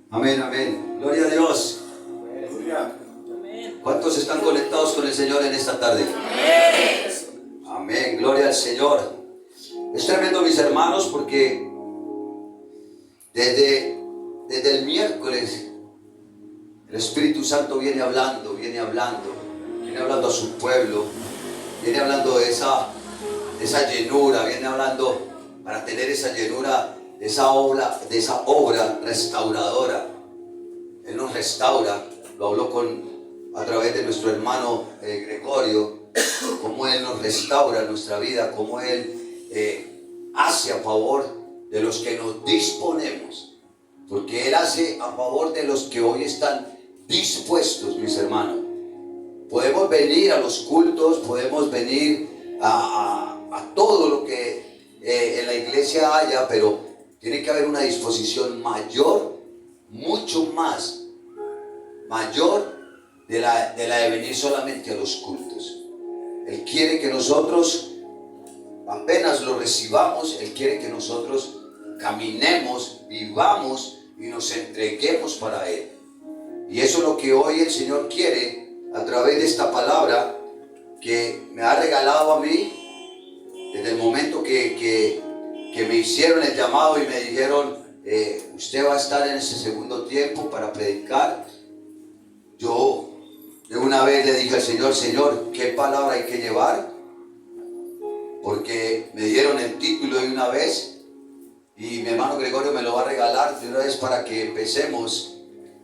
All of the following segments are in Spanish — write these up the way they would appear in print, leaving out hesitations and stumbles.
Amén, amén. Gloria a Dios. ¿Cuántos están conectados con el Señor en esta tarde? Amén, gloria al Señor. Es tremendo, mis hermanos, porque desde el miércoles el Espíritu Santo viene hablando a su pueblo, viene hablando de esa llenura, viene hablando para tener esa llenura, de esa obra restauradora. Él nos restaura, lo habló a través de nuestro hermano Gregorio, cómo Él nos restaura nuestra vida, cómo Él hace a favor de los que nos disponemos, porque Él hace a favor de los que hoy están dispuestos, mis hermanos. Podemos venir a los cultos, podemos venir a todo lo que en la iglesia haya, pero tiene que haber una disposición mayor, mucho más mayor de la de venir solamente a los cultos. Él quiere que nosotros apenas lo recibamos, Él quiere que nosotros caminemos, vivamos y nos entreguemos para Él. Y eso es lo que hoy el Señor quiere a través de esta palabra que me ha regalado a mí desde el momento que me hicieron el llamado y me dijeron, usted va a estar en ese segundo tiempo para predicar. Yo de una vez le dije al Señor, Señor, ¿qué palabra hay que llevar? Porque me dieron el título de una vez y mi hermano Gregorio me lo va a regalar de una vez para que empecemos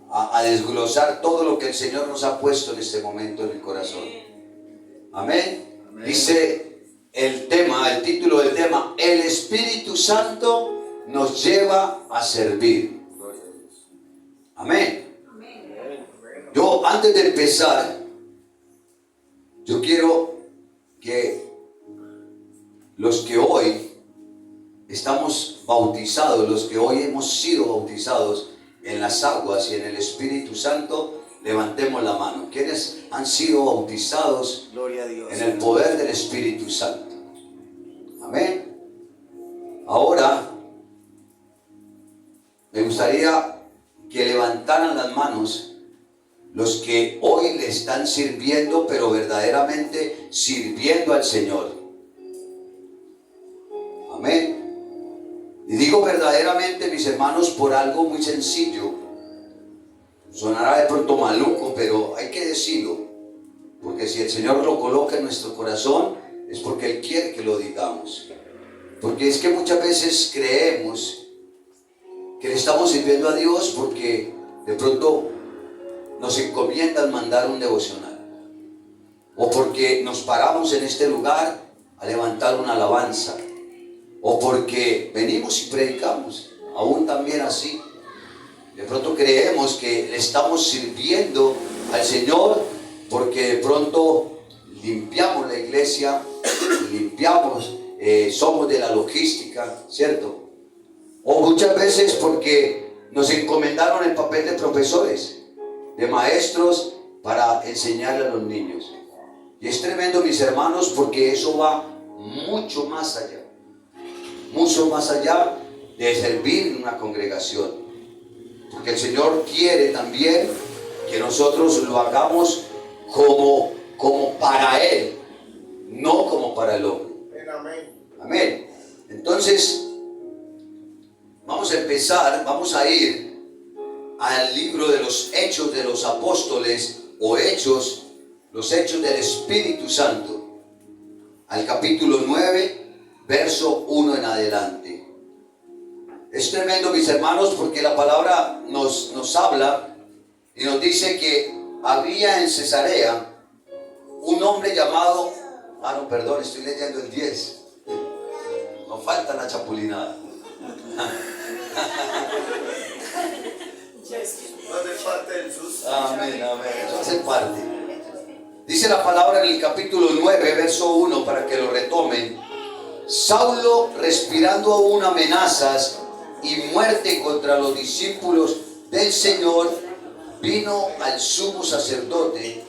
a desglosar todo lo que el Señor nos ha puesto en este momento en el corazón. Amén. Amén. Dice el título del tema, el Espíritu Santo nos lleva a servir. Amén. Yo, antes de empezar, yo quiero que los que hoy estamos bautizados, los que hoy hemos sido bautizados en las aguas y en el Espíritu Santo, levantemos la mano. ¿Quiénes han sido bautizados Gloria a Dios, en el poder del Espíritu Santo? Amén. Ahora, me gustaría que levantaran las manos los que hoy le están sirviendo, pero verdaderamente sirviendo al Señor. Amén. Y digo verdaderamente, mis hermanos, por algo muy sencillo. Sonará de pronto maluco, pero hay que decirlo. Porque si el Señor lo coloca en nuestro corazón, es porque Él quiere que lo digamos. Porque es que muchas veces creemos que le estamos sirviendo a Dios porque de pronto nos encomiendan mandar un devocional, o porque nos paramos en este lugar a levantar una alabanza, o porque venimos y predicamos, aún también así. De pronto creemos que le estamos sirviendo al Señor porque de pronto limpiamos la iglesia, somos de la logística, ¿cierto? O muchas veces porque nos encomendaron el papel de profesores, de maestros, para enseñarle a los niños. Y es tremendo, mis hermanos, porque eso va mucho más allá de servir en una congregación. Porque el Señor quiere también que nosotros lo hagamos como para Él, no como para el hombre. Amén. Entonces, vamos a ir al libro de los Hechos de los Apóstoles, o los Hechos del Espíritu Santo, al capítulo 9, verso 1 en adelante. Es tremendo, mis hermanos, porque la palabra nos habla y nos dice que había en Cesarea un hombre llamado, estoy leyendo el 10, no falta la chapulinada. no hace parte del susto. Amén, eso hace parte. Dice la palabra en el capítulo 9, verso 1, para que lo retomen. Saulo, respirando aún amenazas y muerte contra los discípulos del Señor, vino al sumo sacerdote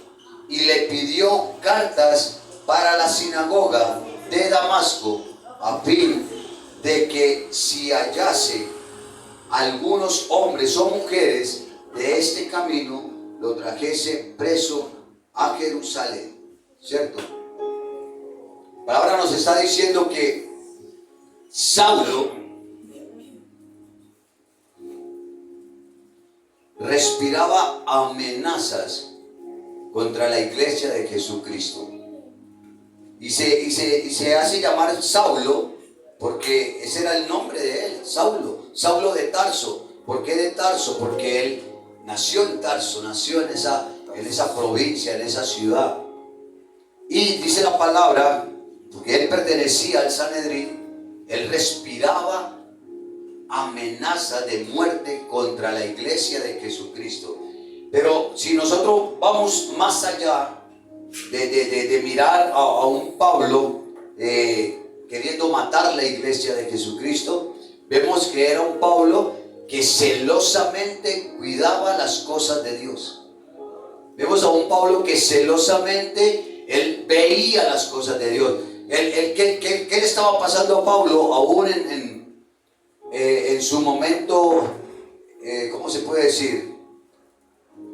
y le pidió cartas para la sinagoga de Damasco, a fin de que si hallase algunos hombres o mujeres de este camino lo trajese preso a Jerusalén. ¿Cierto? La palabra nos está diciendo que Saulo respiraba amenazas contra la iglesia de Jesucristo. Y se hace llamar Saulo porque ese era el nombre de él, Saulo de Tarso. ¿Por qué de Tarso? Porque él nació en Tarso, nació en esa provincia, en esa ciudad. Y dice la palabra, porque él pertenecía al Sanedrín, él respiraba amenazas de muerte contra la iglesia de Jesucristo. Pero si nosotros vamos más allá de mirar a un Pablo queriendo matar la iglesia de Jesucristo, vemos que era un Pablo que celosamente cuidaba las cosas de Dios. Vemos a un Pablo que celosamente él veía las cosas de Dios. ¿Qué le estaba pasando a Pablo aún en su momento, ¿cómo se puede decir?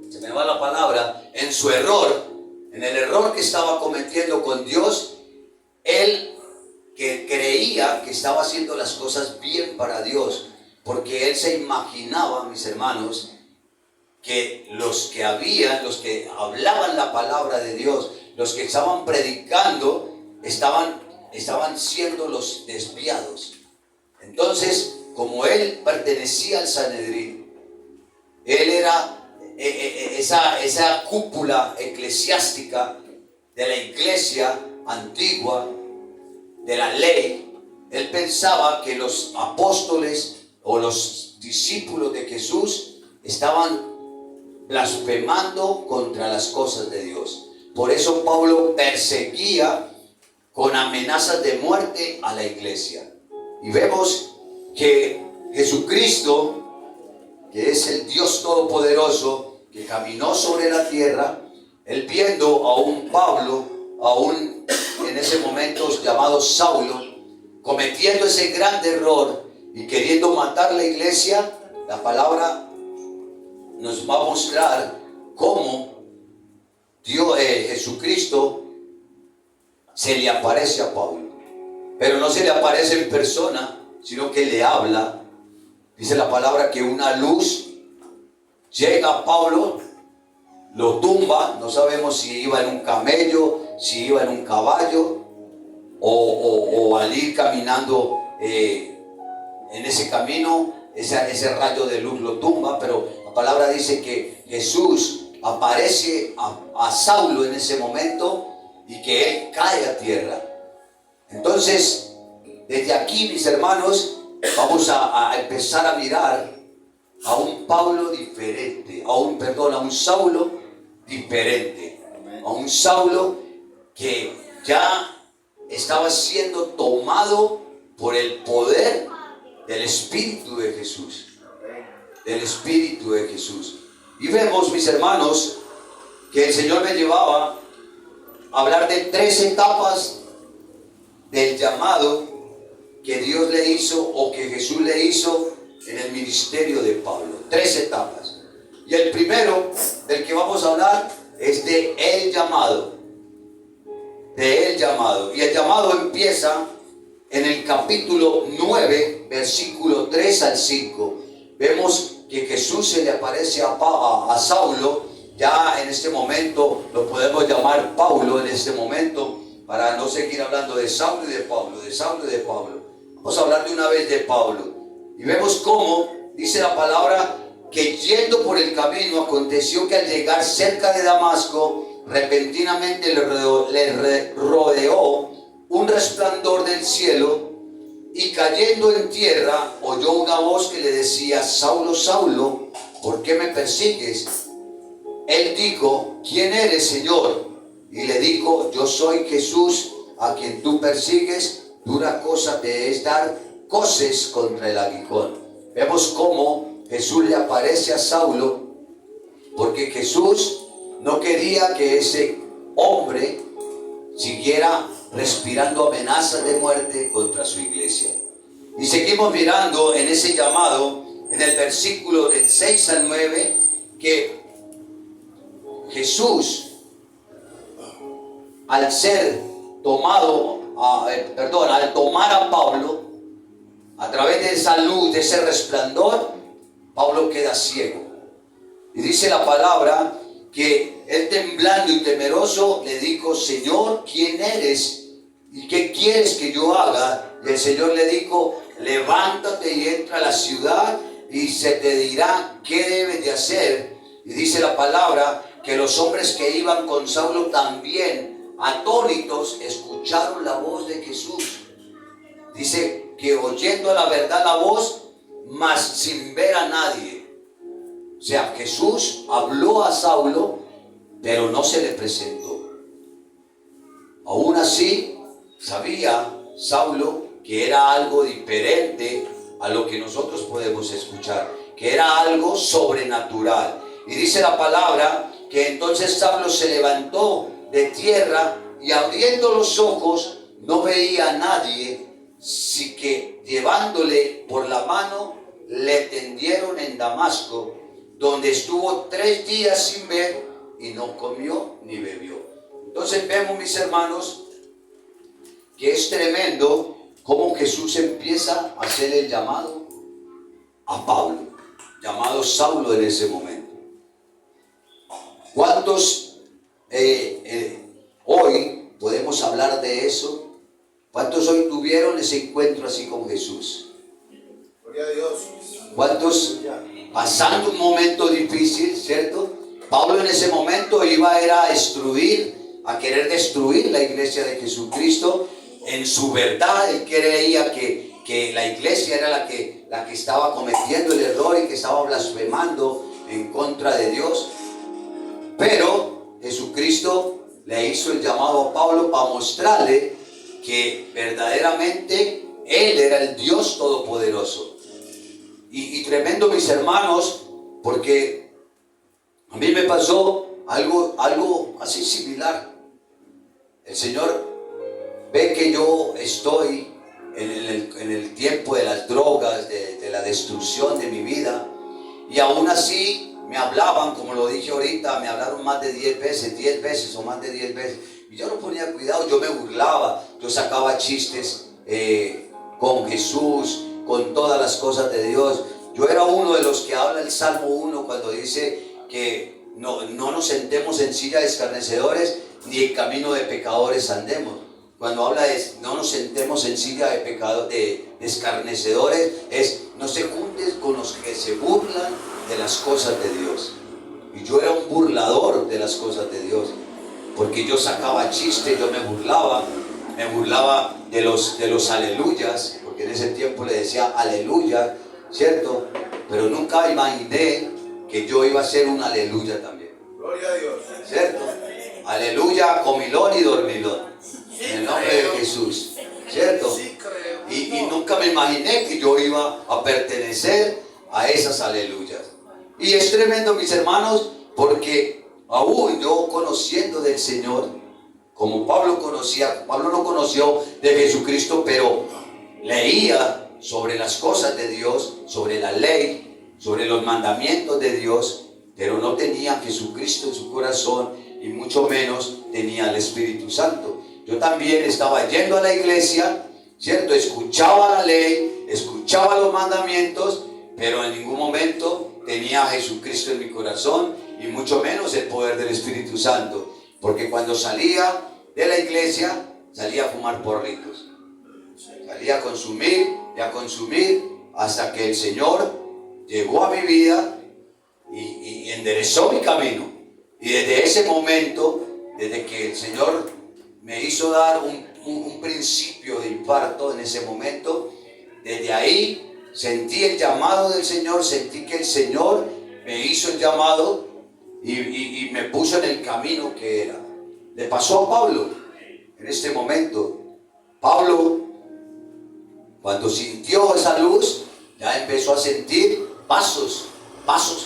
Se me va la palabra, en su error, en el error que estaba cometiendo con Dios. Él que creía que estaba haciendo las cosas bien para Dios, porque él se imaginaba, mis hermanos, que los que hablaban la palabra de Dios, los que estaban predicando, estaban siendo los desviados. Entonces, como él pertenecía al Sanedrín, él era esa cúpula eclesiástica de la iglesia antigua, de la ley. Él pensaba que los apóstoles o los discípulos de Jesús estaban blasfemando contra las cosas de Dios. Por eso Pablo perseguía con amenazas de muerte a la iglesia. Y vemos que Jesucristo, que es el Dios Todopoderoso, que caminó sobre la tierra, él viendo a un Pablo, aún en ese momento llamado Saulo, cometiendo ese gran error y queriendo matar la iglesia, la palabra nos va a mostrar cómo Jesucristo se le aparece a Pablo. Pero no se le aparece en persona, sino que le habla. Dice la palabra que una luz llega a Pablo, lo tumba. No sabemos si iba en un camello, si iba en un caballo, o al ir caminando en ese camino, ese rayo de luz lo tumba. Pero la palabra dice que Jesús aparece a Saulo en ese momento y que él cae a tierra. Entonces, desde aquí, mis hermanos, vamos a empezar a mirar a un Pablo diferente, a un Saulo diferente, a un Saulo que ya estaba siendo tomado por el poder del Espíritu de Jesús, del Espíritu de Jesús. Y vemos, mis hermanos, que el Señor me llevaba a hablar de 3 etapas del llamado que Dios le hizo, o que Jesús le hizo en el ministerio de Pablo. 3 etapas. Y el primero del que vamos a hablar es de el llamado. De el llamado. Y el llamado empieza en el capítulo 9, versículo 3 al 5. Vemos que Jesús se le aparece a Saulo. Ya en este momento lo podemos llamar Pablo en este momento, para no seguir hablando de Saulo y de Pablo, de Saulo y de Pablo. Vamos a hablar de una vez de Pablo. Y vemos cómo dice la palabra que yendo por el camino, aconteció que al llegar cerca de Damasco, repentinamente le rodeó un resplandor del cielo, y cayendo en tierra oyó una voz que le decía: Saulo, Saulo, ¿por qué me persigues? Él dijo: ¿quién eres, Señor? Y le dijo: yo soy Jesús, a quien tú persigues. Dura cosa te es dar coces contra el aguijón. Vemos cómo Jesús le aparece a Saulo, porque Jesús no quería que ese hombre siguiera respirando amenazas de muerte contra su iglesia. Y seguimos mirando en ese llamado en el versículo del 6 al 9, que Jesús, al ser tomado, al tomar a Pablo, a través de esa luz, de ese resplandor, Pablo queda ciego. Y dice la palabra que él, temblando y temeroso, le dijo: Señor, ¿quién eres? ¿Y qué quieres que yo haga? Y el Señor le dijo: levántate y entra a la ciudad y se te dirá qué debes de hacer. Y dice la palabra que los hombres que iban con Saulo también, atónitos, escucharon la voz de Jesús. Dice que oyendo la verdad la voz, mas sin ver a nadie. O sea, Jesús habló a Saulo, pero no se le presentó. Aún así, sabía Saulo que era algo diferente a lo que nosotros podemos escuchar, que era algo sobrenatural. Y dice la palabra que entonces Saulo se levantó de tierra y abriendo los ojos no veía a nadie, sí que llevándole por la mano le tendieron en Damasco, donde estuvo 3 días sin ver y no comió ni bebió. Entonces vemos, mis hermanos, que es tremendo cómo Jesús empieza a hacer el llamado a Pablo, llamado Saulo en ese momento. ¿Cuántos hoy podemos hablar de eso? ¿Cuántos hoy tuvieron ese encuentro así con Jesús? Gloria a Dios. ¿Cuántos pasando un momento difícil, cierto? Pablo en ese momento iba a querer destruir la iglesia de Jesucristo. En su verdad, él creía que la iglesia era la que estaba cometiendo el error y que estaba blasfemando en contra de Dios. Pero Jesucristo le hizo el llamado a Pablo para mostrarle que verdaderamente Él era el Dios Todopoderoso. Y tremendo, mis hermanos, porque a mí me pasó algo así similar. El Señor ve que yo estoy en el tiempo de las drogas, de la destrucción de mi vida, y aún así me hablaban, como lo dije ahorita, me hablaron más de 10 veces o más de 10 veces, y yo no ponía cuidado, yo me burlaba, yo sacaba chistes con Jesús, con todas las cosas de Dios. Yo era uno de los que habla el Salmo 1 cuando dice que no nos sentemos en silla de escarnecedores, ni en camino de pecadores andemos. Cuando habla de no nos sentemos en silla de escarnecedores, es no se juntes con los que se burlan de las cosas de Dios. Y yo era un burlador de las cosas de Dios, porque yo sacaba chistes, yo me burlaba de los aleluyas, porque en ese tiempo le decía aleluya, ¿cierto? Pero nunca imaginé que yo iba a ser un aleluya también. Gloria a Dios. ¿Cierto? Aleluya, comilón y dormilón. En el nombre de Jesús, ¿cierto? Y nunca me imaginé que yo iba a pertenecer a esas aleluyas. Y es tremendo, mis hermanos, porque aún yo conociendo del Señor, como Pablo no conoció de Jesucristo, pero leía sobre las cosas de Dios, sobre la ley, sobre los mandamientos de Dios, pero no tenía a Jesucristo en su corazón y mucho menos tenía al Espíritu Santo. Yo también estaba yendo a la iglesia, ¿cierto? Escuchaba la ley, escuchaba los mandamientos, pero en ningún momento tenía a Jesucristo en mi corazón y mucho menos el poder del Espíritu Santo. Porque cuando salía de la iglesia, salía a fumar porritos. Salía a consumir y a consumir hasta que el Señor llegó a mi vida y enderezó mi camino. Y desde ese momento, desde que el Señor me hizo dar un principio de infarto en ese momento, desde ahí sentí el llamado del Señor, sentí que el Señor me hizo el llamado y me puso en el camino que era. Le pasó a Pablo en este momento. Pablo, cuando sintió esa luz, ya empezó a sentir pasos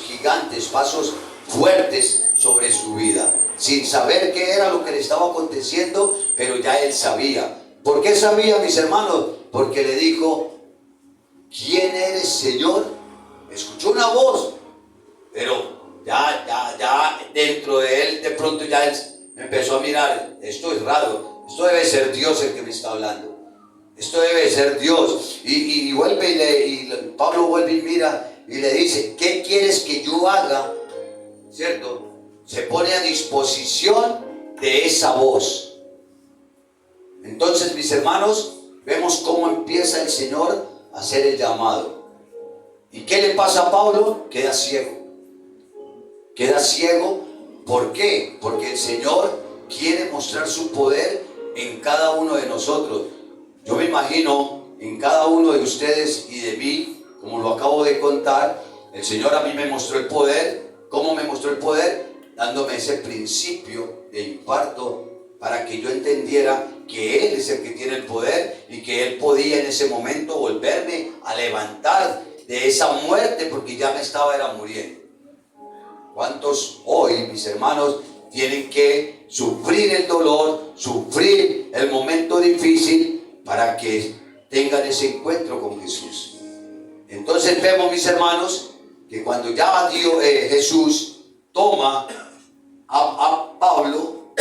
gigantes, pasos fuertes sobre su vida, sin saber qué era lo que le estaba aconteciendo, pero ya él sabía. ¿Por qué sabía, mis hermanos? Porque le dijo: ¿quién eres, Señor? escuchó una voz, pero ya dentro de él, de pronto ya él empezó a mirar, esto es raro, esto debe ser Dios el que me está hablando, esto debe ser Dios. Y vuelve y Pablo vuelve y mira y le dice, ¿qué quieres que yo haga? ¿Cierto? Se pone a disposición de esa voz. Entonces, mis hermanos, vemos cómo empieza el Señor a hacer el llamado. ¿Y qué le pasa a Pablo? Queda ciego. Queda ciego. ¿Por qué? Porque el Señor quiere mostrar su poder en cada uno de nosotros. Yo me imagino en cada uno de ustedes y de mí, como lo acabo de contar, el Señor a mí me mostró el poder. ¿Cómo me mostró el poder? Dándome ese principio de imparto para que yo entendiera que Él es el que tiene el poder y que Él podía en ese momento volverme a levantar de esa muerte, porque ya me estaba muriendo. ¿Cuántos hoy, mis hermanos, tienen que sufrir el dolor, sufrir el momento difícil para que tengan ese encuentro con Jesús? Entonces vemos, mis hermanos, que cuando ya Jesús toma a Pablo,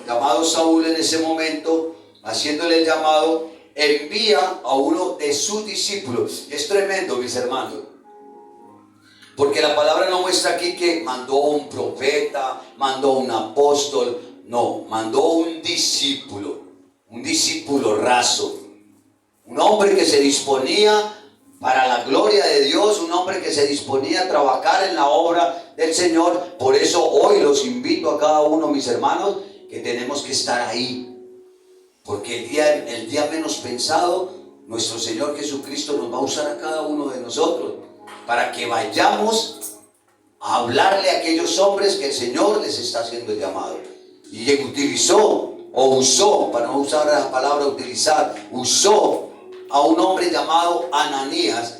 llamado Saúl en ese momento, haciéndole el llamado, envía a uno de sus discípulos. Es tremendo, mis hermanos, porque la palabra no muestra aquí que mandó un profeta, mandó un apóstol, no, mandó un discípulo raso, un hombre que se disponía para la gloria de Dios, un hombre que se disponía a trabajar en la obra del Señor. Por eso hoy los invito a cada uno, mis hermanos, que tenemos que estar ahí, porque el día menos pensado, nuestro Señor Jesucristo nos va a usar a cada uno de nosotros para que vayamos a hablarle a aquellos hombres que el Señor les está haciendo el llamado. Y usó, para no usar la palabra utilizar, usó a un hombre llamado Ananías,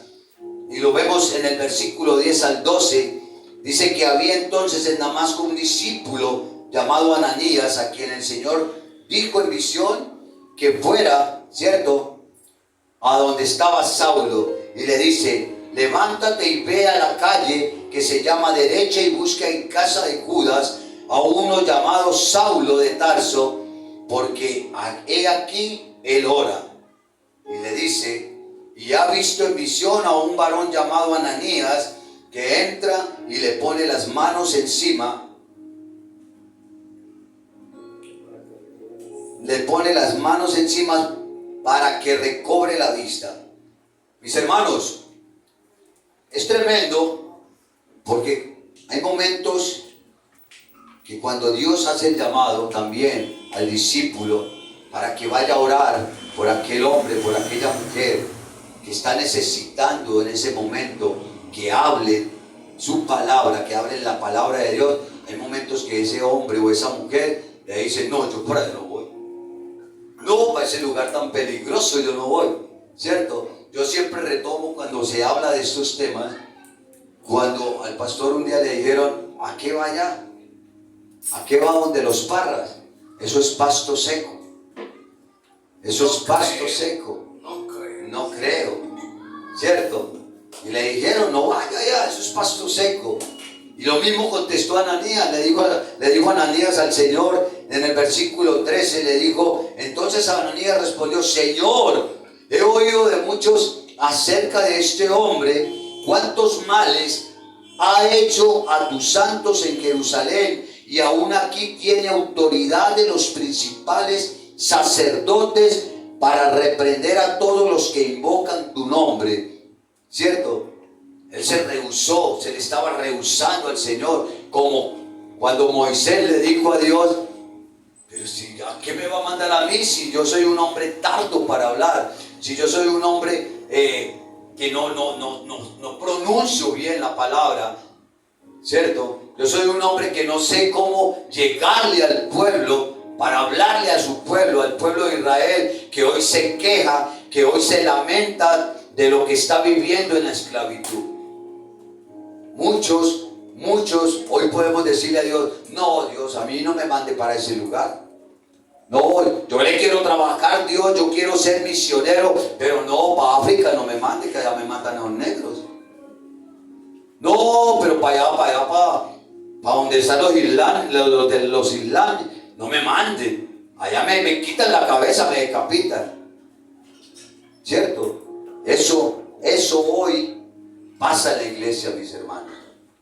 y lo vemos en el versículo 10 al 12. Dice que había entonces en Damasco un discípulo llamado Ananías, a quien el Señor dijo en visión que fuera, ¿cierto?, a donde estaba Saulo, y le dice, levántate y ve a la calle que se llama derecha y busca en casa de Judas a uno llamado Saulo de Tarso, porque he aquí él ora. Y le dice, y ha visto en visión a un varón llamado Ananías, que entra y le pone las manos encima, para que recobre la vista. Mis hermanos, es tremendo, porque hay momentos que cuando Dios hace el llamado también al discípulo para que vaya a orar por aquel hombre, por aquella mujer que está necesitando en ese momento que hable su palabra, que hable la palabra de Dios, hay momentos que ese hombre o esa mujer le dice, no, yo por ahí no voy. No, para ese lugar tan peligroso yo no voy, ¿cierto? Yo siempre retomo cuando se habla de estos temas, cuando al pastor un día le dijeron, ¿a qué va allá? ¿A qué va donde los Parras? Eso es pasto seco. Eso es pasto seco. No creo. ¿Cierto? Y le dijeron, no vaya allá, eso es pasto seco. Y lo mismo contestó Ananías, le dijo Ananías al Señor en el versículo 13, le dijo, entonces Ananías respondió, Señor, he oído de muchos acerca de este hombre, cuántos males ha hecho a tus santos en Jerusalén, y aún aquí tiene autoridad de los principales sacerdotes para reprender a todos los que invocan tu nombre. ¿Cierto? Él se rehusó, se le estaba rehusando al Señor, como cuando Moisés le dijo a Dios, pero si, ¿a qué me va a mandar a mí si yo soy un hombre tardo para hablar? Si yo soy un hombre que no pronuncio bien la palabra, ¿cierto? Yo soy un hombre que no sé cómo llegarle al pueblo, para hablarle a su pueblo, al pueblo de Israel, que hoy se queja, que hoy se lamenta de lo que está viviendo en la esclavitud. Muchos, hoy podemos decirle a Dios, no, Dios, a mí no me mande para ese lugar. No, yo le quiero trabajar, Dios, yo quiero ser misionero, pero no, para África no me mande, que allá me matan a los negros. No, pero para allá, para donde están los islam, no me manden. Allá me quitan la cabeza, me decapitan. ¿Cierto? Eso hoy pasa en la iglesia, mis hermanos.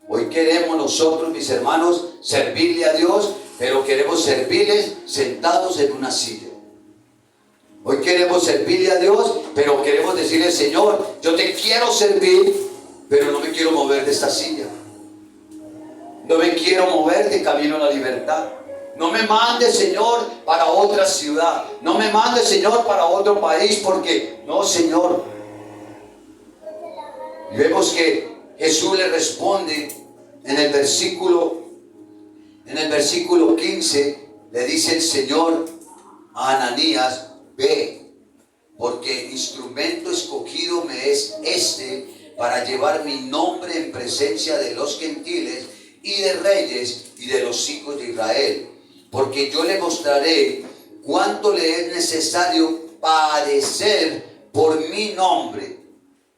Hoy queremos nosotros, mis hermanos, servirle a Dios, pero queremos servirles sentados en una silla. Hoy queremos servirle a Dios, pero queremos decirle, Señor, yo te quiero servir, pero no me quiero mover de esta silla. No me quiero mover de camino a la libertad. No me mande, Señor, para otra ciudad. No me mande, Señor, para otro país, porque no, Señor. Y vemos que Jesús le responde en el versículo 15, le dice el Señor a Ananías, ve, porque instrumento escogido me es este para llevar mi nombre en presencia de los gentiles y de reyes y de los hijos de Israel, porque yo le mostraré cuánto le es necesario padecer por mi nombre.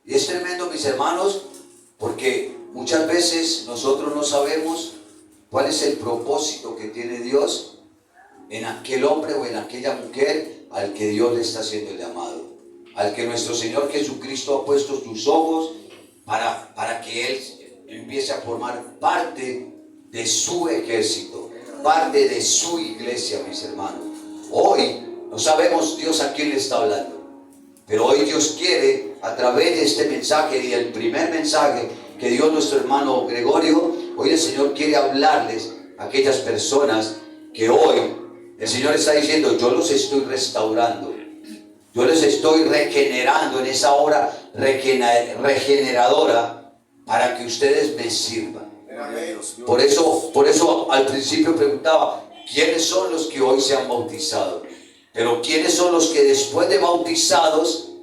Y es tremendo, mis hermanos, porque muchas veces nosotros no sabemos cuál es el propósito que tiene Dios en aquel hombre o en aquella mujer al que Dios le está haciendo el llamado, al que nuestro Señor Jesucristo ha puesto sus ojos para que Él empiece a formar parte de su ejército, parte de su iglesia, mis hermanos. Hoy no sabemos Dios a quién le está hablando, pero hoy Dios quiere, a través de este mensaje y el primer mensaje que dio nuestro hermano Gregorio, hoy el Señor quiere hablarles a aquellas personas que hoy el Señor está diciendo, yo los estoy restaurando, yo les estoy regenerando en esa hora regeneradora para que ustedes me sirvan. Por eso al principio preguntaba, ¿quiénes son los que hoy se han bautizado? Pero ¿quiénes son los que después de bautizados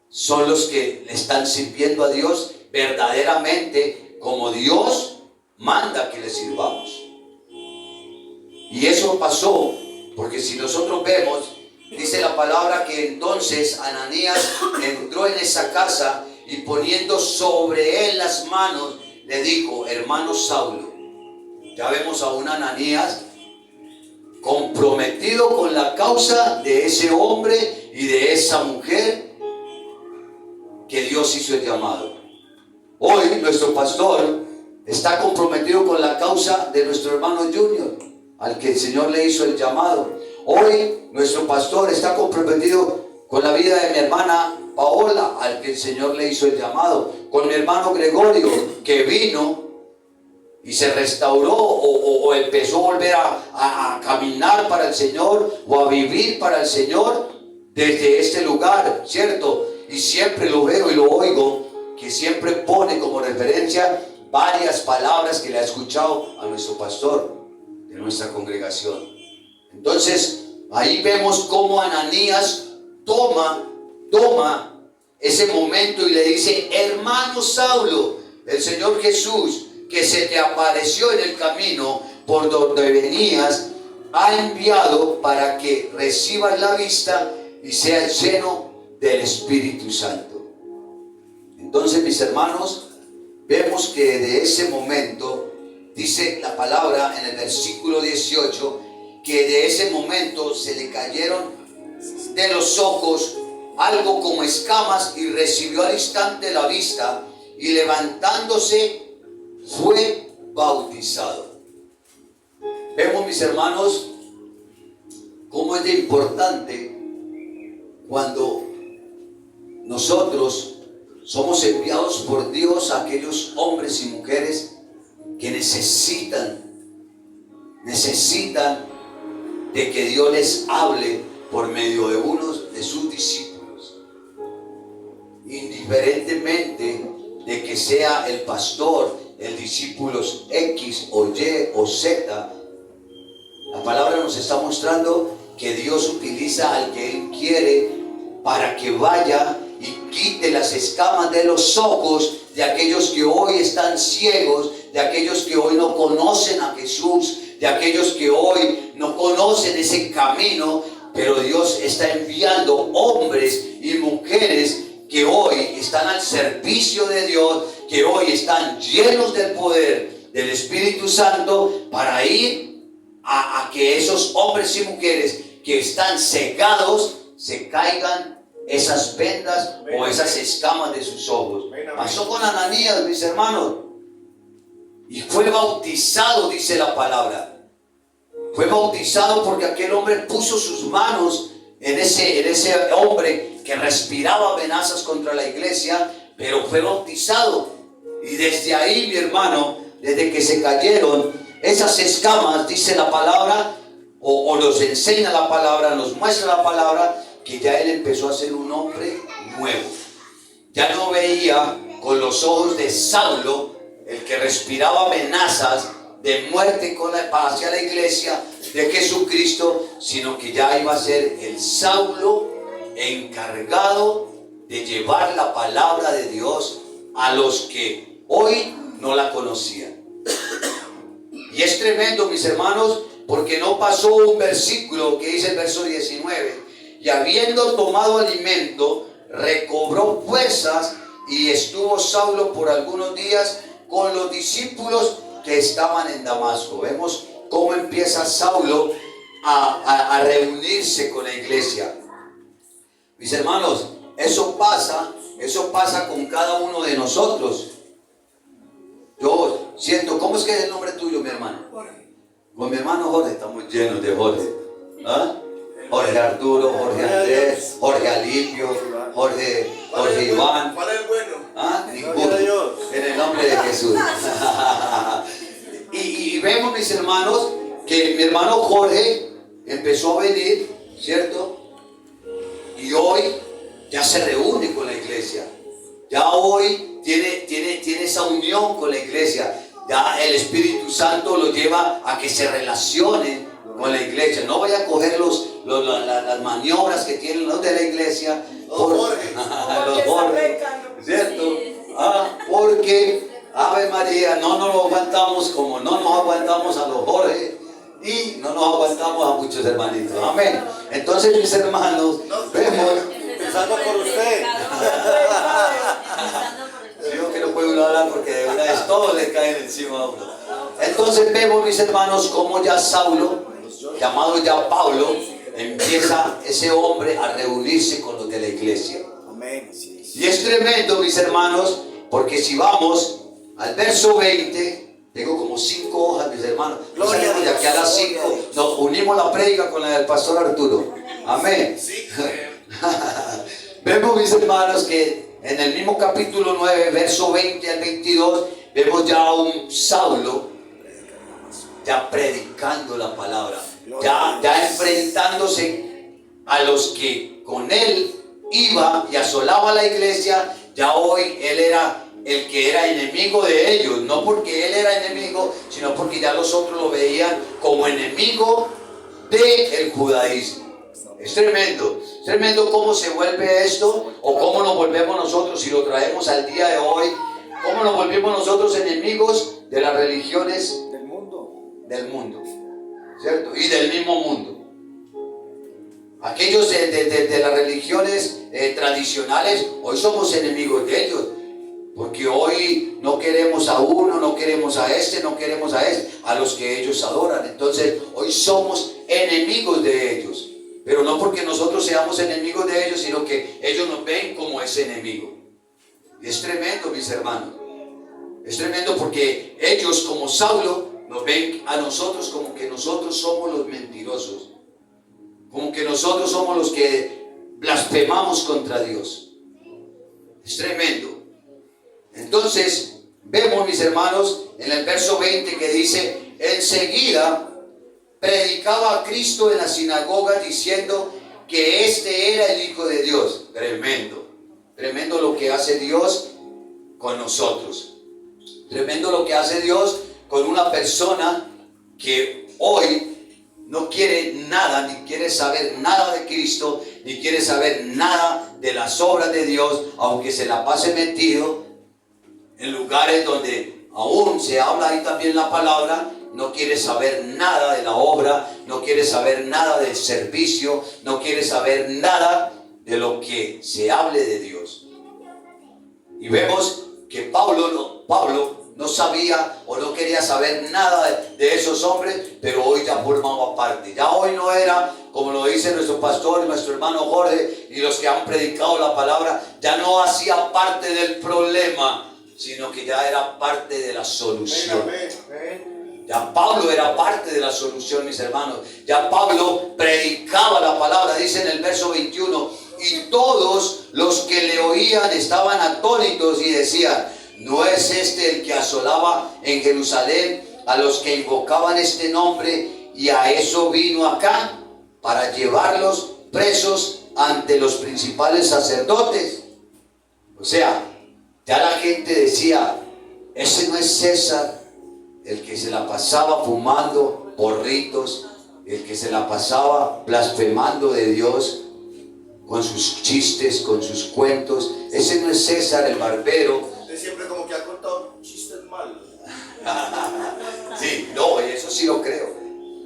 son los que le están sirviendo a Dios verdaderamente como Dios manda que le sirvamos? Y eso pasó porque si nosotros vemos, dice la palabra que entonces Ananías entró en esa casa y poniendo sobre él las manos, le dijo, hermano Saulo. Ya vemos a un Ananías comprometido con la causa de ese hombre y de esa mujer que Dios hizo el llamado. Hoy nuestro pastor está comprometido con la causa de nuestro hermano Junior, al que el Señor le hizo el llamado. Hoy nuestro pastor está comprometido con la vida de mi hermana Paola, al que el Señor le hizo el llamado. Con mi hermano Gregorio, que vino y se restauró o empezó a volver a caminar para el Señor o a vivir para el Señor desde este lugar, ¿cierto? Y siempre lo veo y lo oigo, que siempre pone como referencia varias palabras que le ha escuchado a nuestro pastor de nuestra congregación. Entonces, ahí vemos cómo Ananías toma ese momento y le dice, hermano Saulo, el Señor Jesús, que se te apareció en el camino por donde venías, ha enviado para que recibas la vista y seas lleno del Espíritu Santo. Entonces, mis hermanos, vemos que de ese momento, dice la palabra en el versículo 18, que de ese momento se le cayeron de los ojos algo como escamas y recibió al instante la vista y levantándose fue bautizado. Vemos, mis hermanos, cómo es de importante cuando nosotros somos enviados por Dios a aquellos hombres y mujeres que necesitan de que Dios les hable por medio de unos de sus discípulos. Indiferentemente de que sea el pastor, el discípulo X o Y o Z, la palabra nos está mostrando que Dios utiliza al que Él quiere para que vaya y quite las escamas de los ojos de aquellos que hoy están ciegos, de aquellos que hoy no conocen a Jesús, de aquellos que hoy no conocen ese camino, pero Dios está enviando hombres y mujeres que hoy están al servicio de Dios, que hoy están llenos del poder del Espíritu Santo para ir a que esos hombres y mujeres que están cegados se caigan esas vendas o esas escamas de sus ojos. Pasó con Ananías, mis hermanos, y fue bautizado, dice la palabra. Fue bautizado porque aquel hombre puso sus manos en ese hombre que respiraba amenazas contra la iglesia, pero fue bautizado. Y desde ahí, mi hermano, desde que se cayeron esas escamas, dice la palabra, o nos enseña la palabra, nos muestra la palabra, que ya él empezó a ser un hombre nuevo. Ya no veía con los ojos de Saulo, el que respiraba amenazas de muerte hacia la iglesia de Jesucristo, sino que ya iba a ser el Saulo encargado de llevar la palabra de Dios a los que hoy no la conocían. Y es tremendo, mis hermanos, porque no pasó un versículo que dice el verso 19, y habiendo tomado alimento, recobró fuerzas y estuvo Saulo por algunos días con los discípulos que estaban en Damasco. Vemos cómo empieza Saulo a reunirse con la iglesia. Mis hermanos, eso pasa con cada uno de nosotros. Yo siento, ¿cómo es que es el nombre tuyo, mi hermano? Jorge. Con mi hermano Jorge, estamos llenos de Jorge. ¿Ah? Jorge Arturo, Jorge Andrés, Jorge Alipio, Jorge Iván. ¿Cuál es el bueno? ¿Ah? Ninguno. En el nombre de Jesús. y vemos, mis hermanos, que mi hermano Jorge empezó a venir, ¿cierto? Y hoy ya se reúne con la iglesia. Ya hoy tiene esa unión con la iglesia. Ya el Espíritu Santo lo lleva a que se relacione con la iglesia. No vaya a coger las maniobras que tienen los de la iglesia. Los Jorge, ¿cierto? Porque, Ave María, no nos aguantamos como no nos aguantamos a los Jorge y no nos aguantamos a muchos hermanitos. Amén. Entonces, mis hermanos, vemos. Pensando por usted. Yo que no puedo hablar porque de una vez todos le caen encima a uno. Entonces vemos, mis hermanos, como ya Saulo, llamado ya Pablo, empieza ese hombre a reunirse con los de la iglesia. Y es tremendo, mis hermanos, porque si vamos al verso 20, tengo como 5 hojas, mis hermanos. Salimos de aquí a las 5, nos unimos la prédica con la del pastor Arturo. Amén. Vemos, mis hermanos, que en el mismo capítulo 9, verso 20 al 22, vemos ya a un Saulo ya predicando la palabra, ya enfrentándose a los que con él iba y asolaba la iglesia. Ya hoy él era el que era enemigo de ellos, no porque él era enemigo, sino porque ya los otros lo veían como enemigo del judaísmo. Es tremendo cómo se vuelve esto, o cómo nos volvemos nosotros, si lo traemos al día de hoy, cómo nos volvemos nosotros enemigos de las religiones del mundo, ¿cierto? Y del mismo mundo. Aquellos de las religiones tradicionales, hoy somos enemigos de ellos, porque hoy no queremos a uno, no queremos a este, no queremos a este, a los que ellos adoran. Entonces, hoy somos enemigos de ellos. Pero no porque nosotros seamos enemigos de ellos, sino que ellos nos ven como ese enemigo. Y es tremendo, mis hermanos. Es tremendo porque ellos, como Saulo, nos ven a nosotros como que nosotros somos los mentirosos. Como que nosotros somos los que blasfemamos contra Dios. Es tremendo. Entonces, vemos, mis hermanos, en el verso 20 que dice: enseguida predicaba a Cristo en la sinagoga diciendo que este era el Hijo de Dios. Tremendo lo que hace Dios con nosotros. Tremendo lo que hace Dios con una persona que hoy no quiere nada, ni quiere saber nada de Cristo, ni quiere saber nada de las obras de Dios, aunque se la pase metido en lugares donde aún se habla ahí también la palabra. No quiere saber nada de la obra, no quiere saber nada del servicio, no quiere saber nada de lo que se hable de Dios. Y vemos que Pablo Pablo no sabía o no quería saber nada de esos hombres, pero hoy ya formaba parte. Ya hoy no era, como lo dice nuestro pastor, nuestro hermano Jorge y los que han predicado la palabra, ya no hacía parte del problema, sino que ya era parte de la solución. Ya Pablo era parte de la solución, mis hermanos. Ya Pablo predicaba la palabra, dice en el verso 21, y todos los que le oían estaban atónitos y decían: ¿no es este el que asolaba en Jerusalén a los que invocaban este nombre, y a eso vino acá, para llevarlos presos ante los principales sacerdotes? O sea, ya la gente decía: ese no es César, el que se la pasaba fumando porritos, el que se la pasaba blasfemando de Dios con sus chistes, con sus cuentos. Ese no es César el barbero. Usted siempre como que ha contado chistes malos. Sí, no, eso sí lo creo.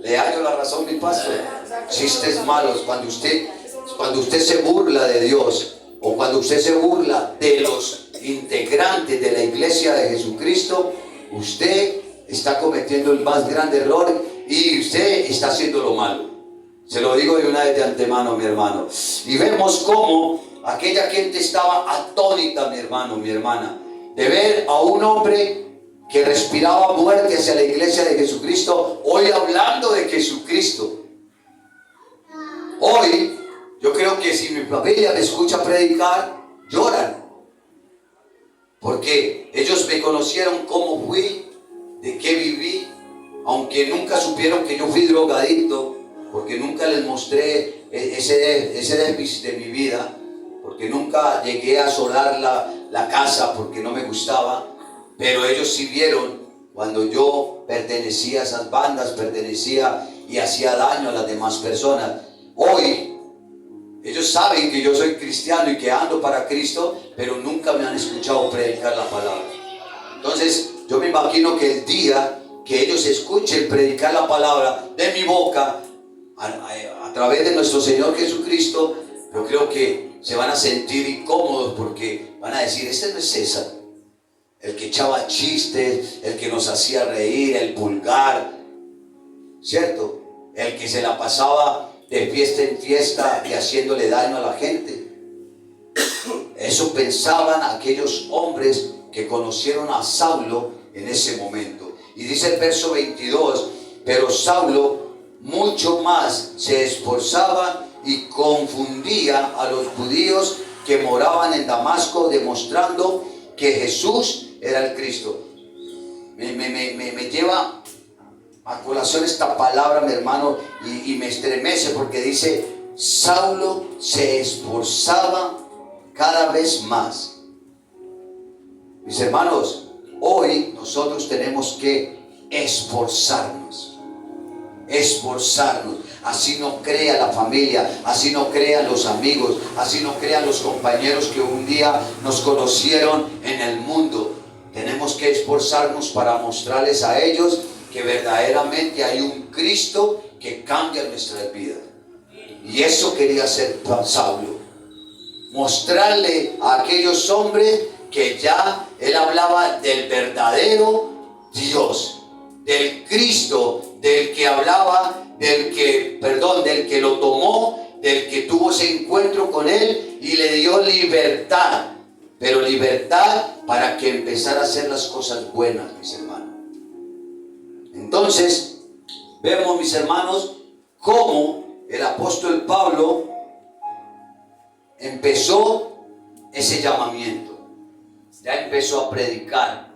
Le hallo la razón, mi pastor. Chistes malos. Cuando usted se burla de Dios, o cuando usted se burla de los integrantes de la iglesia de Jesucristo, usted está cometiendo el más grande error y usted está haciendo lo malo. Se lo digo de una vez de antemano, mi hermano. Y vemos cómo aquella gente estaba atónita, mi hermano, mi hermana, de ver a un hombre que respiraba muerte hacia la iglesia de Jesucristo, hoy hablando de Jesucristo. Hoy, yo creo que si mi familia me escucha predicar, lloran. Porque ellos me conocieron cómo fui, de qué viví, aunque nunca supieron que yo fui drogadicto, porque nunca les mostré ese déficit de mi vida, porque nunca llegué a asolar la casa porque no me gustaba, pero ellos sí vieron cuando yo pertenecía a esas bandas, pertenecía y hacía daño a las demás personas. Hoy ellos saben que yo soy cristiano y que ando para Cristo, pero nunca me han escuchado predicar la palabra. Entonces yo me imagino que el día que ellos escuchen predicar la palabra de mi boca, a través de nuestro Señor Jesucristo, yo creo que se van a sentir incómodos, porque van a decir: este no es César, el que echaba chistes, el que nos hacía reír, el vulgar, ¿cierto? El que se la pasaba de fiesta en fiesta y haciéndole daño a la gente. Eso pensaban aquellos hombres que conocieron a Saulo en ese momento. Y dice el verso 22, pero Saulo mucho más se esforzaba y confundía a los judíos que moraban en Damasco, demostrando que Jesús era el Cristo. Me lleva a colación esta palabra, mi hermano, y me estremece, porque dice: Saulo se esforzaba cada vez más. Mis hermanos, hoy nosotros tenemos que esforzarnos. Así no crea la familia, así no crean los amigos, así no crean los compañeros que un día nos conocieron en el mundo. Tenemos que esforzarnos para mostrarles a ellos que verdaderamente hay un Cristo que cambia nuestras vidas. Y eso quería hacer Saulo, mostrarle a aquellos hombres que ya él hablaba del verdadero Dios, del Cristo, del que hablaba, del que lo tomó, del que tuvo ese encuentro con él y le dio libertad, pero libertad para que empezara a hacer las cosas buenas, mis hermanos. Entonces, vemos, mis hermanos, cómo el apóstol Pablo empezó ese llamamiento. Ya empezó a predicar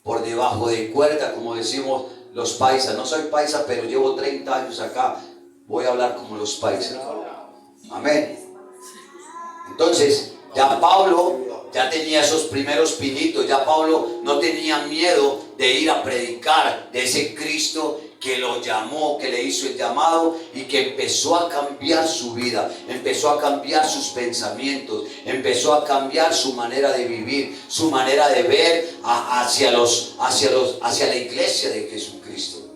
por debajo de cuerda, como decimos los paisas. No soy paisa, pero llevo 30 años acá. Voy a hablar como los paisas. Amén. Entonces, ya Pablo ya tenía esos primeros pinitos. Ya Pablo no tenía miedo de ir a predicar de ese Cristo que lo llamó, que le hizo el llamado y que empezó a cambiar su vida, empezó a cambiar sus pensamientos, empezó a cambiar su manera de vivir, su manera de ver hacia la iglesia de Jesucristo.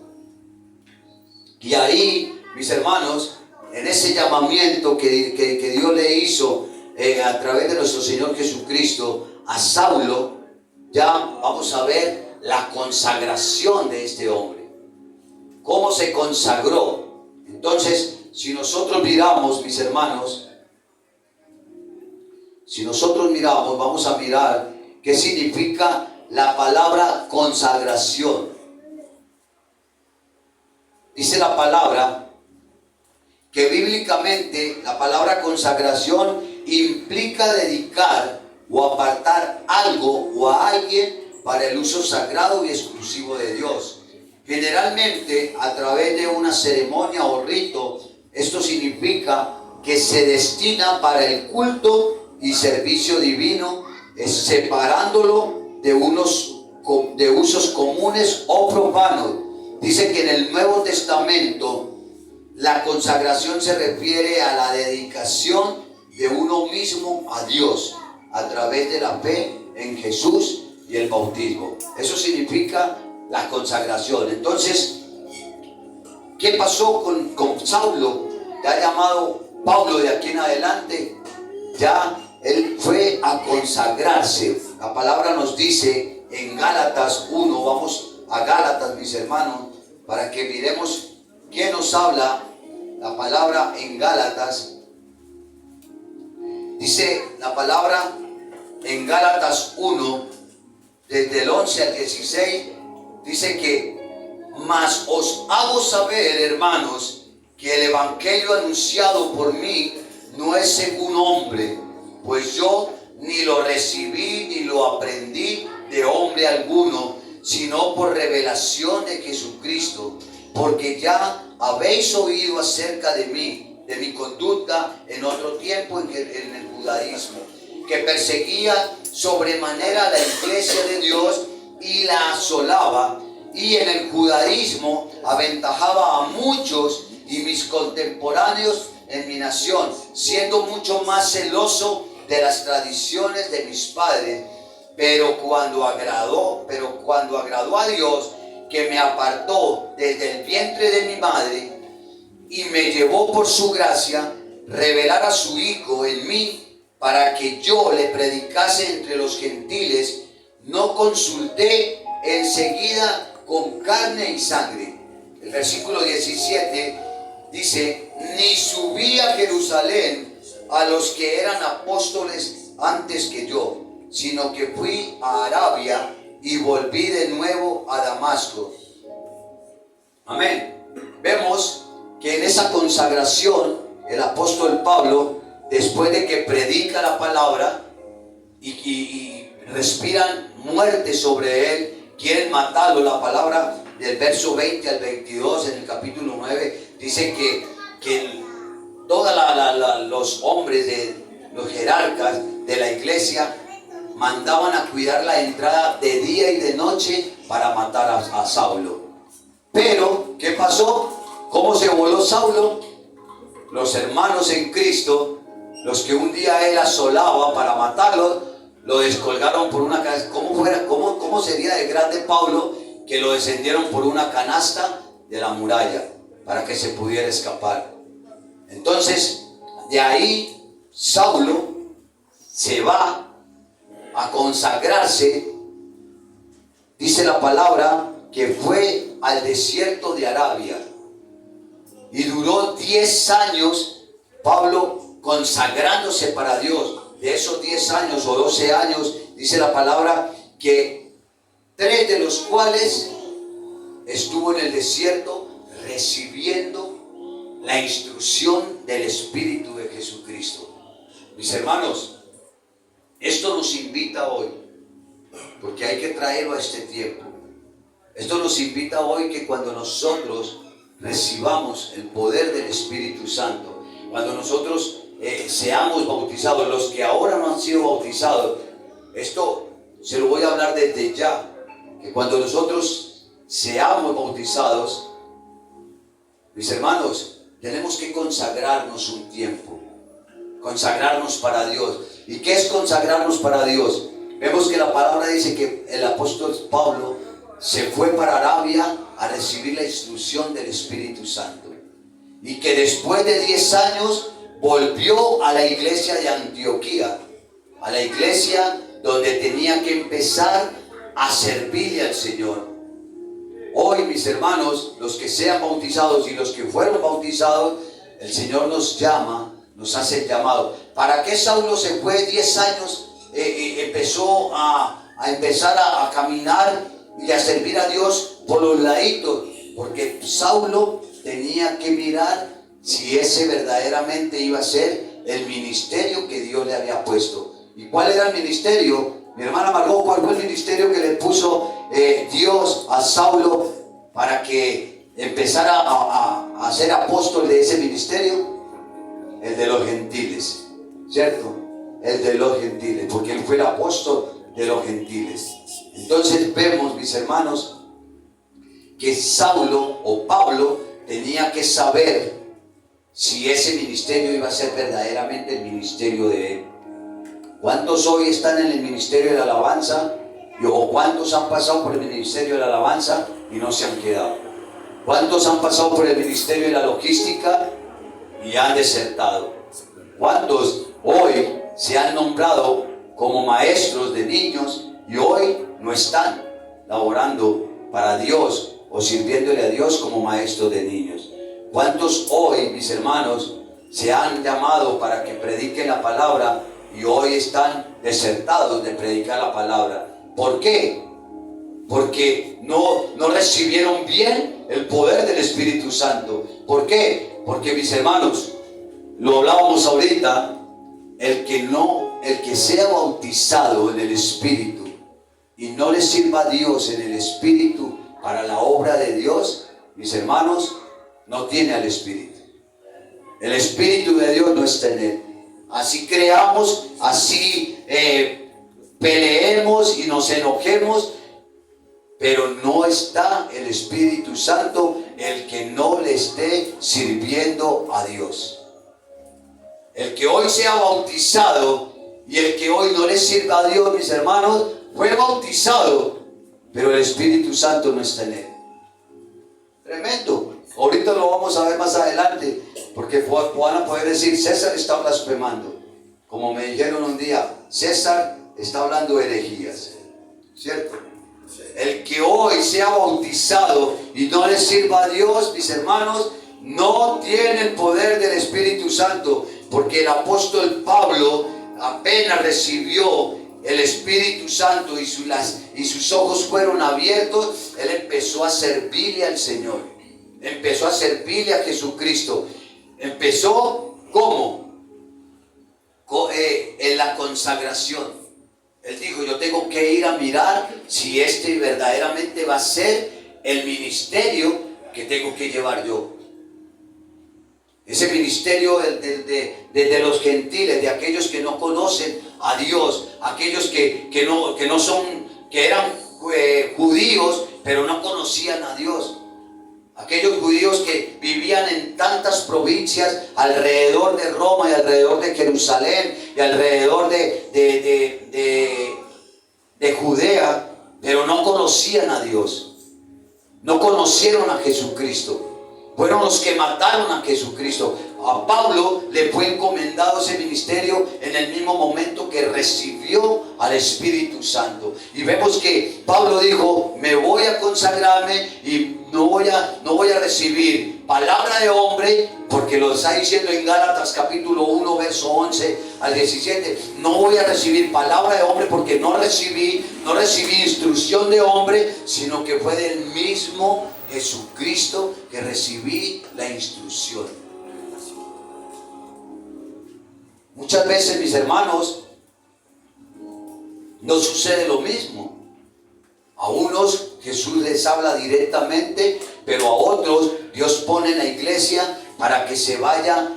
Y ahí, mis hermanos, en ese llamamiento que Dios le hizo a través de nuestro Señor Jesucristo a Saulo, ya vamos a ver la consagración de este hombre. Cómo se consagró. Entonces, si nosotros miramos, mis hermanos, si nosotros miramos, vamos a mirar qué significa la palabra consagración. Dice la palabra que bíblicamente la palabra consagración implica dedicar o apartar algo o a alguien para el uso sagrado y exclusivo de Dios. Generalmente a través de una ceremonia o rito, esto significa que se destina para el culto y servicio divino, separándolo de usos comunes o profanos. Dice que en el Nuevo Testamento la consagración se refiere a la dedicación de uno mismo a Dios a través de la fe en Jesús y el bautismo. Eso significa la consagración. Entonces, ¿qué pasó con Saulo? Ya llamado Pablo de aquí en adelante, ya él fue a consagrarse. La palabra nos dice en Gálatas 1, vamos a Gálatas, mis hermanos, para que miremos qué nos habla la palabra en Gálatas. Dice la palabra en Gálatas 1, desde el 11 al 16, dice que: mas os hago saber, hermanos, que el evangelio anunciado por mí no es según hombre, pues yo ni lo recibí ni lo aprendí de hombre alguno, sino por revelación de Jesucristo, porque ya habéis oído acerca de mí, de mi conducta en otro tiempo en el judaísmo, que perseguía sobremanera la iglesia de Dios y la asolaba, y en el judaísmo aventajaba a muchos y mis contemporáneos en mi nación, siendo mucho más celoso de las tradiciones de mis padres. Pero cuando agradó a Dios, que me apartó desde el vientre de mi madre y me llevó por su gracia, revelar a su Hijo en mí para que yo le predicase entre los gentiles, no consulté enseguida con carne y sangre. El versículo 17 dice: ni subí a Jerusalén a los que eran apóstoles antes que yo, sino que fui a Arabia y volví de nuevo a Damasco. Amén. Vemos que en esa consagración el apóstol Pablo, después de que predica la palabra y respiran muerte sobre él, quieren matarlo. La palabra del verso 20 al 22 en el capítulo 9 dice que todos los hombres, los jerarcas de la iglesia, mandaban a cuidar la entrada de día y de noche para matar a Saulo. Pero, ¿qué pasó? ¿Cómo se voló Saulo? Los hermanos en Cristo, los que un día él asolaba para matarlo, lo descolgaron por una canasta. ¿Cómo sería de grande Pablo que lo descendieron por una canasta de la muralla para que se pudiera escapar? Entonces, de ahí Saulo se va a consagrarse. Dice la palabra que fue al desierto de Arabia y duró 10 años Pablo consagrándose para Dios. De esos 10 años o 12 años, dice la palabra que 3 de los cuales estuvo en el desierto recibiendo la instrucción del Espíritu de Jesucristo. Mis hermanos, esto nos invita hoy, porque hay que traerlo a este tiempo. Esto nos invita hoy que cuando nosotros recibamos el poder del Espíritu Santo, cuando nosotros seamos bautizados, los que ahora no han sido bautizados, esto se lo voy a hablar desde ya, que cuando nosotros seamos bautizados, mis hermanos, tenemos que consagrarnos un tiempo, consagrarnos para Dios. ¿Y qué es consagrarnos para Dios? Vemos que la palabra dice que el apóstol Pablo se fue para Arabia a recibir la instrucción del Espíritu Santo, y que después de 10 años volvió a la iglesia de Antioquía, a la iglesia donde tenía que empezar a servirle al Señor. Hoy, mis hermanos, los que sean bautizados y los que fueron bautizados, el Señor nos llama, nos hace el llamado. ¿Para qué Saulo se fue 10 años? Empezó a empezar a caminar y a servir a Dios por los laditos, porque Saulo tenía que mirar si ese verdaderamente iba a ser el ministerio que Dios le había puesto. ¿Y cuál era el ministerio? Mi hermana Margot, ¿cuál fue el ministerio que le puso Dios a Saulo para que empezara a ser apóstol de ese ministerio? El de los gentiles, ¿cierto? El de los gentiles, porque él fue el apóstol de los gentiles. Entonces vemos, mis hermanos, que Saulo o Pablo tenía que saber si ese ministerio iba a ser verdaderamente el ministerio de él. ¿Cuántos hoy están en el ministerio de la alabanza? ¿O cuántos han pasado por el ministerio de la alabanza y no se han quedado? ¿Cuántos han pasado por el ministerio de la logística y han desertado? ¿Cuántos hoy se han nombrado como maestros de niños y hoy no están laborando para Dios o sirviéndole a Dios como maestros de niños? ¿Cuántos hoy, mis hermanos, se han llamado para que prediquen la palabra y hoy están desertados de predicar la palabra? ¿Por qué? Porque no recibieron bien el poder del Espíritu Santo. ¿Por qué? Porque, mis hermanos, lo hablábamos ahorita, el que sea bautizado en el Espíritu y no le sirva a Dios en el Espíritu para la obra de Dios, mis hermanos, no tiene al Espíritu. El Espíritu de Dios no está en él. Así creamos, así peleemos y nos enojemos, pero no está el Espíritu Santo, el que no le esté sirviendo a Dios. El que hoy sea bautizado y el que hoy no le sirva a Dios, mis hermanos, fue bautizado, pero el Espíritu Santo no está en él. Tremendo. Ahorita lo vamos a ver más adelante, porque van a poder decir, César está blasfemando. Como me dijeron un día, César está hablando de herejías, ¿cierto? El que hoy sea bautizado y no le sirva a Dios, mis hermanos, no tiene el poder del Espíritu Santo, porque el apóstol Pablo apenas recibió el Espíritu Santo y sus ojos fueron abiertos, él empezó a servirle al Señor. Empezó a servirle a Jesucristo. Empezó, ¿cómo? En la consagración. Él dijo, yo tengo que ir a mirar si este verdaderamente va a ser el ministerio que tengo que llevar yo. Ese ministerio de los gentiles, de aquellos que no conocen a Dios, aquellos que eran judíos, pero no conocían a Dios. Aquellos judíos que vivían en tantas provincias alrededor de Roma y alrededor de Jerusalén y alrededor de Judea, pero no conocían a Dios, no conocieron a Jesucristo. Fueron los que mataron a Jesucristo. A Pablo le fue encomendado ese ministerio en el mismo momento que recibió al Espíritu Santo. Y vemos que Pablo dijo, me voy a consagrarme y no voy a recibir palabra de hombre, porque lo está diciendo en Gálatas capítulo 1, verso 11 al 17. No voy a recibir palabra de hombre porque no recibí instrucción de hombre, sino que fue del mismo Jesucristo que recibí la instrucción. Muchas veces, mis hermanos, no sucede lo mismo. A unos Jesús les habla directamente, pero a otros Dios pone en la iglesia para que se vaya,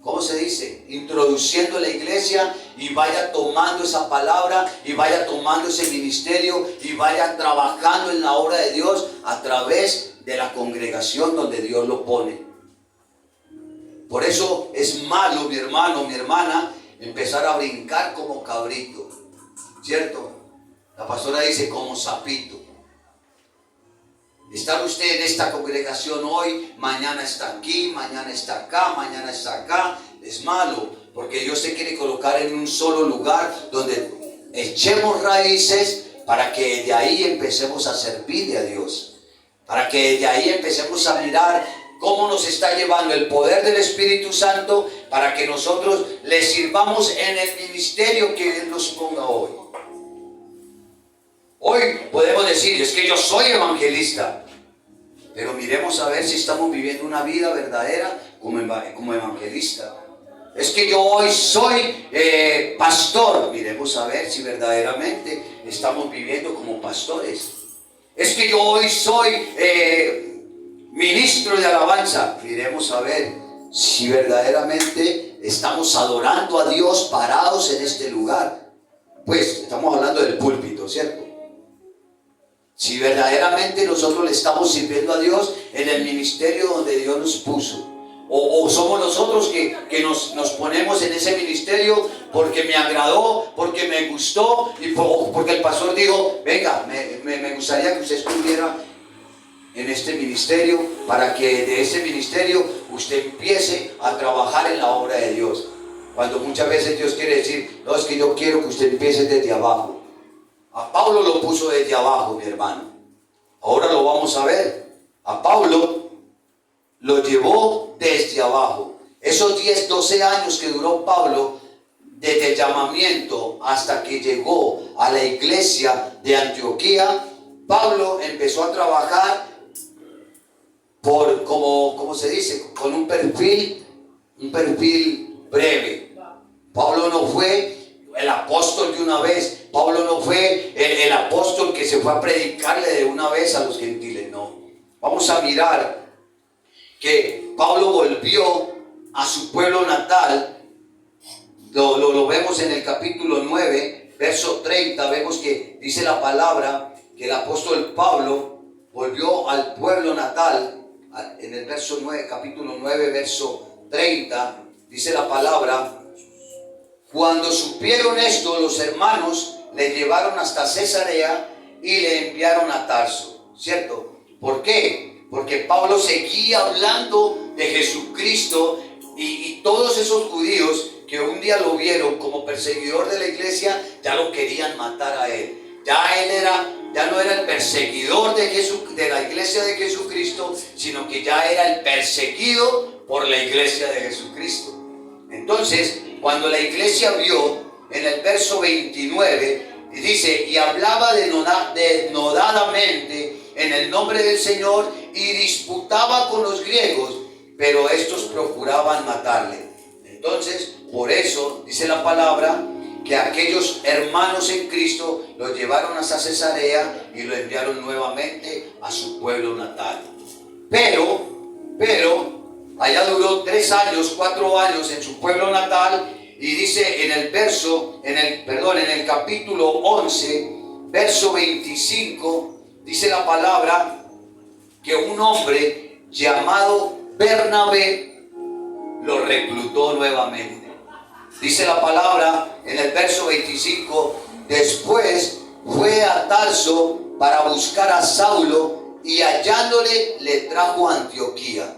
¿cómo se dice? Introduciendo la iglesia y vaya tomando esa palabra y vaya tomando ese ministerio y vaya trabajando en la obra de Dios a través de la congregación donde Dios lo pone. Por eso es malo, mi hermano, mi hermana, empezar a brincar como cabrito, ¿cierto? La pastora dice como sapito. Estar usted en esta congregación hoy, mañana está aquí, mañana está acá, mañana está acá, es malo, porque Dios se quiere colocar en un solo lugar donde echemos raíces para que de ahí empecemos a servirle a Dios, para que de ahí empecemos a mirar cómo nos está llevando el poder del Espíritu Santo para que nosotros le sirvamos en el ministerio que Él nos ponga hoy. Hoy podemos decir, es que yo soy evangelista, pero miremos a ver si estamos viviendo una vida verdadera como evangelista. Es que yo hoy soy pastor, miremos a ver si verdaderamente estamos viviendo como pastores. Es que yo hoy soy ministro de alabanza, miremos a ver si verdaderamente estamos adorando a Dios parados en este lugar. Pues estamos hablando del púlpito, ¿cierto? Si verdaderamente nosotros le estamos sirviendo a Dios en el ministerio donde Dios nos puso. O somos nosotros que nos ponemos en ese ministerio porque me agradó, porque me gustó y porque el pastor dijo, venga, me gustaría que usted estuviera en este ministerio para que de ese ministerio usted empiece a trabajar en la obra de Dios. Cuando muchas veces Dios quiere decir, no, es que yo quiero que usted empiece desde abajo. A Pablo lo puso desde abajo, mi hermano. Ahora lo vamos a ver. A Pablo lo llevó desde abajo. Esos 10, 12 años que duró Pablo, desde el llamamiento hasta que llegó a la iglesia de Antioquía, Pablo empezó a trabajar como se dice, con un perfil breve. Pablo no fue el apóstol de una vez. Pablo no fue el apóstol que se fue a predicarle de una vez a los gentiles, no. Vamos a mirar que Pablo volvió a su pueblo natal. Lo vemos en el capítulo 9, verso 30. Vemos que dice la palabra que el apóstol Pablo volvió al pueblo natal. En el verso 9, capítulo 9, verso 30, dice la palabra: cuando supieron esto, los hermanos le llevaron hasta Cesarea y le enviaron a Tarso. ¿Cierto? ¿Por qué? Porque Pablo seguía hablando de Jesucristo y todos esos judíos que un día lo vieron como perseguidor de la iglesia, ya lo querían matar a él. Ya no era el perseguidor de la iglesia de Jesucristo, sino que ya era el perseguido por la iglesia de Jesucristo. Entonces, cuando la iglesia vio en el verso 29, dice, y hablaba denodadamente en el nombre del Señor y disputaba con los griegos, pero estos procuraban matarle. Entonces, por eso dice la palabra que aquellos hermanos en Cristo lo llevaron hasta Cesarea y lo enviaron nuevamente a su pueblo natal. Pero allá duró 3 años, 4 años en su pueblo natal, y dice en el capítulo 11, verso 25, dice la palabra que un hombre llamado Bernabé lo reclutó nuevamente. Dice la palabra en el verso 25, después fue a Tarso para buscar a Saulo y hallándole le trajo a Antioquía.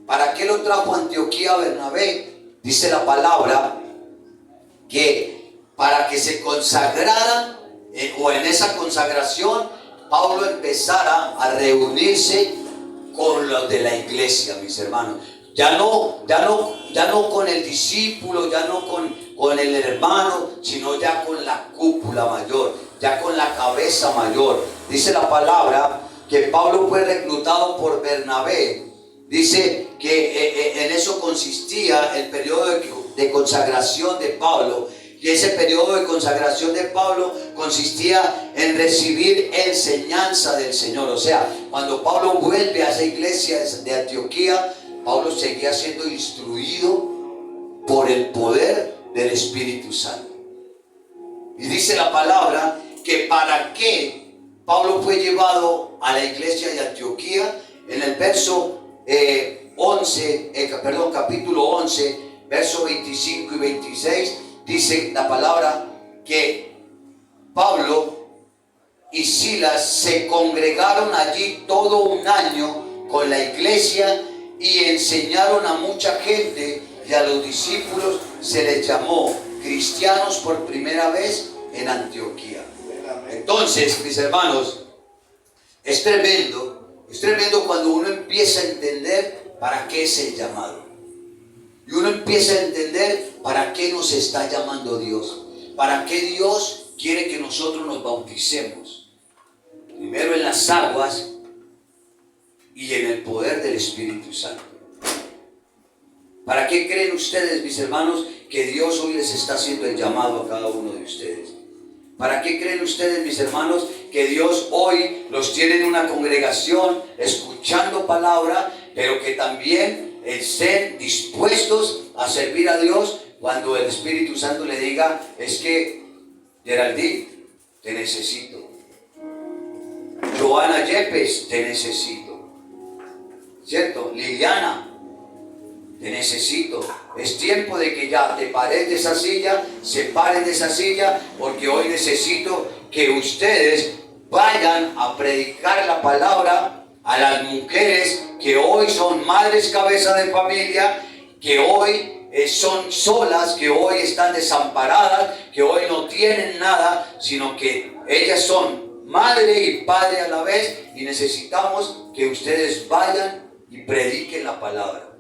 ¿Para qué lo trajo a Antioquía Bernabé? Dice la palabra que para que se consagrara o en esa consagración Pablo empezara a reunirse con los de la iglesia, mis hermanos. Ya no con el discípulo, ya no con el hermano, sino ya con la cúpula mayor, ya con la cabeza mayor. Dice la palabra que Pablo fue reclutado por Bernabé. Dice que en eso consistía el periodo de consagración de Pablo. Y ese periodo de consagración de Pablo consistía en recibir enseñanza del Señor. O sea, cuando Pablo vuelve a esa iglesia de Antioquía, Pablo seguía siendo instruido por el poder del Espíritu Santo. Y dice la palabra que para qué Pablo fue llevado a la iglesia de Antioquía. En el verso capítulo 11, verso 25 y 26, dice la palabra que Pablo y Silas se congregaron allí todo un año con la iglesia y enseñaron a mucha gente, y a los discípulos se les llamó cristianos por primera vez en Antioquía. Entonces, mis hermanos, es tremendo cuando uno empieza a entender para qué es el llamado. Y uno empieza a entender para qué nos está llamando Dios. Para qué Dios quiere que nosotros nos bauticemos. Primero en las aguas y en el poder del Espíritu Santo. ¿Para qué creen ustedes, mis hermanos, que Dios hoy les está haciendo el llamado a cada uno de ustedes? ¿Para qué creen ustedes, mis hermanos, que Dios hoy los tiene en una congregación escuchando palabra, pero que también estén dispuestos a servir a Dios cuando el Espíritu Santo le diga, es que Geraldine, te necesito. Joana Yepes, te necesito. ¿Cierto? Liliana, te necesito. Es tiempo de que ya te pares de esa silla, se paren de esa silla, porque hoy necesito que ustedes vayan a predicar la palabra a las mujeres que hoy son madres cabeza de familia, que hoy son solas, que hoy están desamparadas, que hoy no tienen nada, sino que ellas son madre y padre a la vez, y necesitamos que ustedes vayan y prediquen la palabra.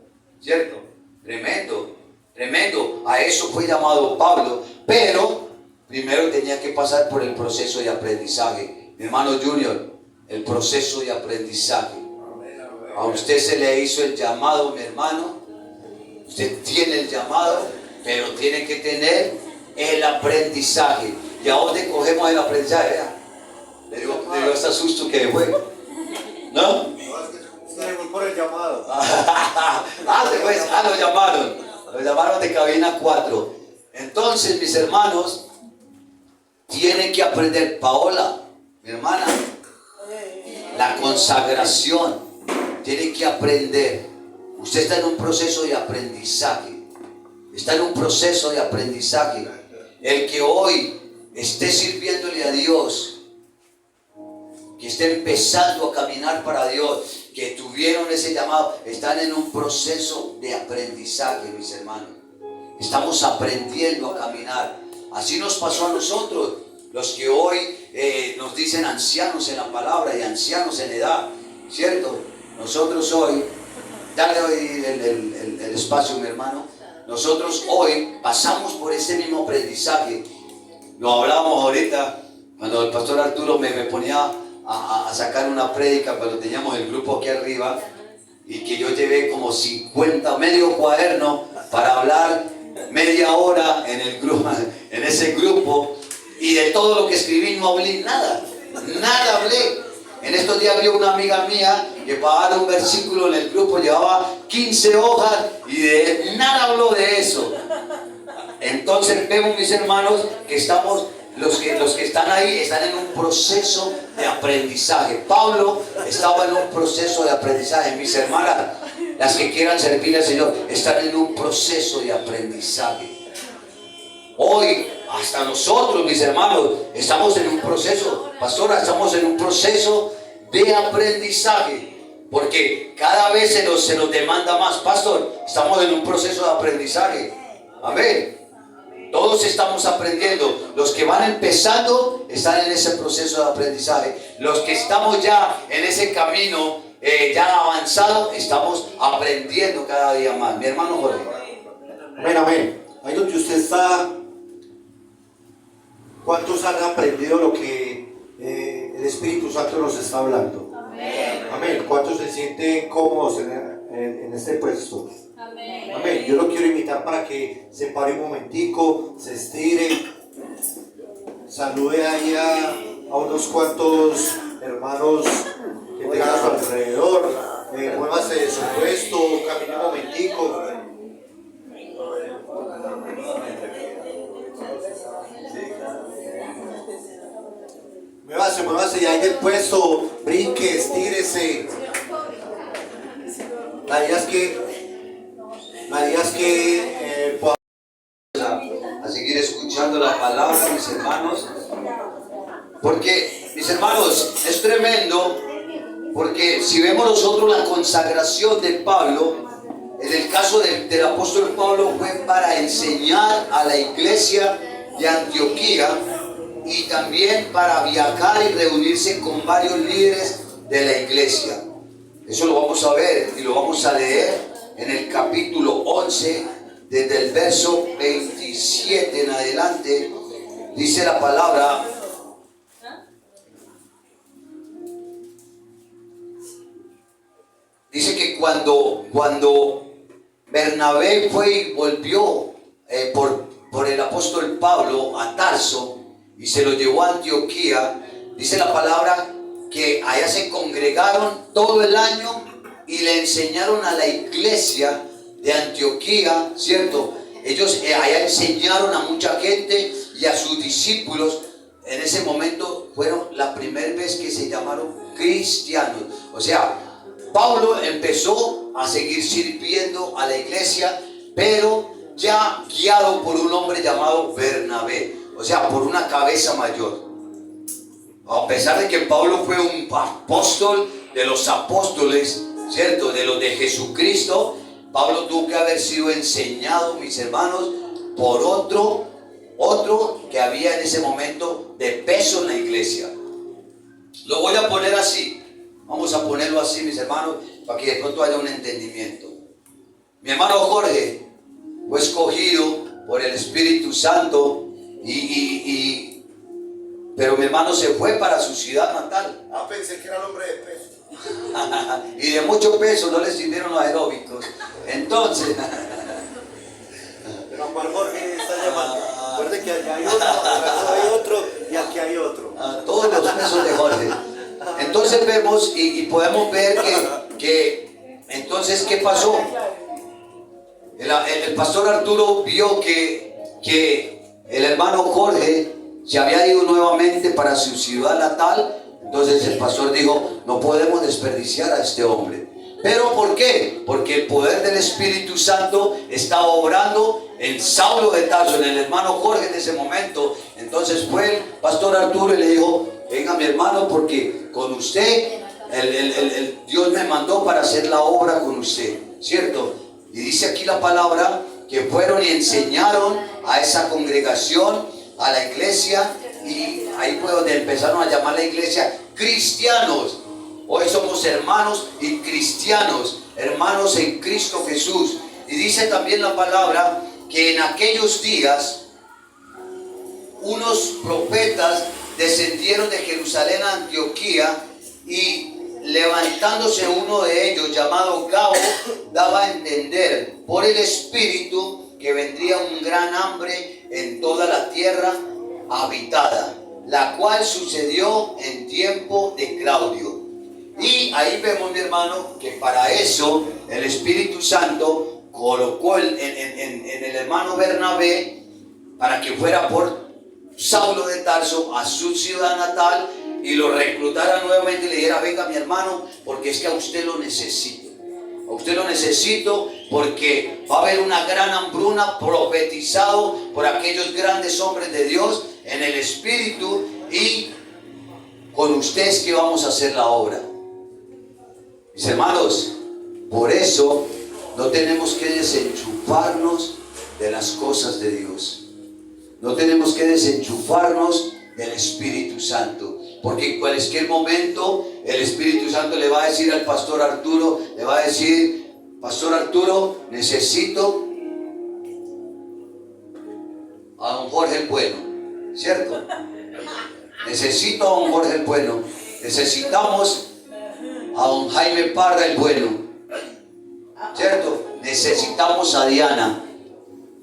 ¿Cierto? Tremendo, tremendo. A eso fue llamado Pablo, pero primero tenía que pasar por el proceso de aprendizaje. Mi hermano Junior, el proceso de aprendizaje. A usted se le hizo el llamado, mi hermano. Usted tiene el llamado, pero tiene que tener el aprendizaje. ¿Y a dónde cogemos el aprendizaje? Le dio hasta susto que fue. ¿No? Por el llamado. Lo llamaron de cabina 4. Entonces, mis hermanos, tienen que aprender. Paola, mi hermana, la consagración, tiene que aprender. Usted está en un proceso de aprendizaje. Está en un proceso de aprendizaje. El que hoy esté sirviéndole a Dios, que esté empezando a caminar para Dios, que tuvieron ese llamado, están en un proceso de aprendizaje, mis hermanos. Estamos aprendiendo a caminar. Así nos pasó a nosotros, los que hoy nos dicen ancianos en la palabra y ancianos en edad, ¿cierto? Nosotros hoy, dale hoy el espacio, mi hermano. Nosotros hoy pasamos por ese mismo aprendizaje. Lo hablábamos ahorita, cuando el pastor Arturo me ponía a sacar una prédica cuando teníamos el grupo aquí arriba, y que yo llevé como 50, medio cuaderno para hablar media hora en el grupo, en ese grupo, y de todo lo que escribí no hablé nada hablé. En estos días vi una amiga mía que para dar un versículo en el grupo llevaba 15 hojas y de nada habló de eso. Entonces vemos, mis hermanos, que estamos, los que están ahí están en un proceso de aprendizaje. Pablo estaba en un proceso de aprendizaje. Mis hermanas, las que quieran servirle al Señor, están en un proceso de aprendizaje. Hoy, hasta nosotros, mis hermanos, estamos en un proceso. Pastora, estamos en un proceso de aprendizaje, porque cada vez se nos demanda más. Pastor, estamos en un proceso de aprendizaje. Amén. Todos estamos aprendiendo. Los que van empezando están en ese proceso de aprendizaje. Los que estamos ya en ese camino ya avanzado, estamos aprendiendo cada día más. Mi hermano Jorge. Amén, amén. Ahí donde usted está, ¿cuántos han aprendido lo que el Espíritu Santo nos está hablando? Amén. Amén. ¿Cuántos se sienten cómodos en este puesto? Amén. Amén. Yo lo quiero invitar para que se pare un momentico, se estire, salude ahí a unos cuantos hermanos que tengan a su alrededor, muévase de su puesto, camine un momentico. Muévase ya en el puesto, brinque, estírese. La idea es que podamos a seguir escuchando la palabra, mis hermanos, porque, mis hermanos, es tremendo, porque si vemos nosotros la consagración de Pablo, en el caso del apóstol Pablo fue para enseñar a la iglesia de Antioquía, y también para viajar y reunirse con varios líderes de la iglesia. Eso lo vamos a ver y lo vamos a leer en el capítulo 11, desde el verso 27 en adelante. Dice la palabra: dice que cuando Bernabé fue y volvió por el apóstol Pablo a Tarso y se lo llevó a Antioquía, dice la palabra que allá se congregaron todo el año y le enseñaron a la iglesia de Antioquía, ¿cierto? Ellos allá enseñaron a mucha gente y a sus discípulos. En ese momento fueron la primera vez que se llamaron cristianos. O sea, Pablo empezó a seguir sirviendo a la iglesia, pero ya guiado por un hombre llamado Bernabé, o sea, por una cabeza mayor. A pesar de que Pablo fue un apóstol de los apóstoles, ¿cierto? De los de Jesucristo, Pablo tuvo que haber sido enseñado, mis hermanos, por otro que había en ese momento de peso en la iglesia. Lo voy a poner así. Vamos a ponerlo así, mis hermanos, para que de pronto haya un entendimiento. Mi hermano Jorge fue escogido por el Espíritu Santo, pero mi hermano se fue para su ciudad natal. Pensé que era el hombre de peso. Y de mucho peso, no le sirvieron los aeróbicos. Entonces, Pero a cuál Jorge está llamando. Recuerde que allá hay otro, acá hay otro y aquí hay otro. todos los pesos de Jorge. Entonces vemos y podemos ver que entonces, ¿qué pasó? El pastor Arturo vio que el hermano Jorge se había ido nuevamente para su ciudad natal. Entonces el pastor dijo: no podemos desperdiciar a este hombre. ¿Pero por qué? Porque el poder del Espíritu Santo estaba obrando en Saulo de Tarso, en el hermano Jorge en ese momento. Entonces fue el pastor Arturo y le dijo: venga, mi hermano, porque con usted Dios me mandó para hacer la obra con usted, ¿cierto? Y dice aquí la palabra que fueron y enseñaron a esa congregación, a la iglesia, y ahí fue donde empezaron a llamar la iglesia cristianos. Hoy somos hermanos y cristianos, hermanos en Cristo Jesús. Y dice también la palabra que en aquellos días unos profetas descendieron de Jerusalén a Antioquía, y levantándose uno de ellos, llamado Gabo, daba a entender por el Espíritu que vendría un gran hambre en toda la tierra habitada, la cual sucedió en tiempo de Claudio. Y ahí vemos, mi hermano, que para eso el Espíritu Santo colocó en el hermano Bernabé para que fuera por Saulo de Tarso a su ciudad natal y lo reclutara nuevamente y le dijera: venga, mi hermano, porque es que a usted lo necesito. A usted lo necesito porque va a haber una gran hambruna, profetizado por aquellos grandes hombres de Dios en el Espíritu, y con ustedes que vamos a hacer la obra. Mis hermanos, por eso no tenemos que desenchufarnos de las cosas de Dios. No tenemos que desenchufarnos del Espíritu Santo, porque en cualquier momento el Espíritu Santo le va a decir al pastor Arturo, le va a decir: pastor Arturo, necesito a don Jorge el Bueno, ¿cierto? Necesito a don Jorge el Bueno, necesitamos a don Jaime Parra el Bueno, ¿cierto? Necesitamos a Diana.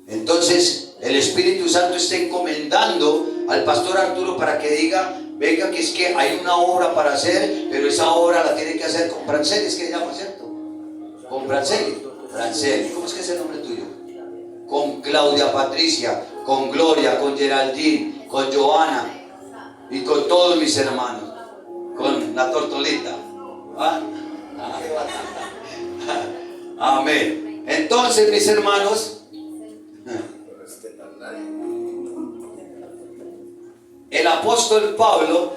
Entonces el Espíritu Santo está encomendando al pastor Arturo para que diga: venga, que es que hay una obra para hacer, pero esa obra la tiene que hacer con Franceli, es que se llama, ¿cierto? Con Franceli. Franceli, ¿cómo es que es el nombre tuyo? Con Claudia Patricia, con Gloria, con Geraldine, con Joana y con todos mis hermanos, con la Tortolita. ¿Ah? Amén. Entonces, mis hermanos, el apóstol Pablo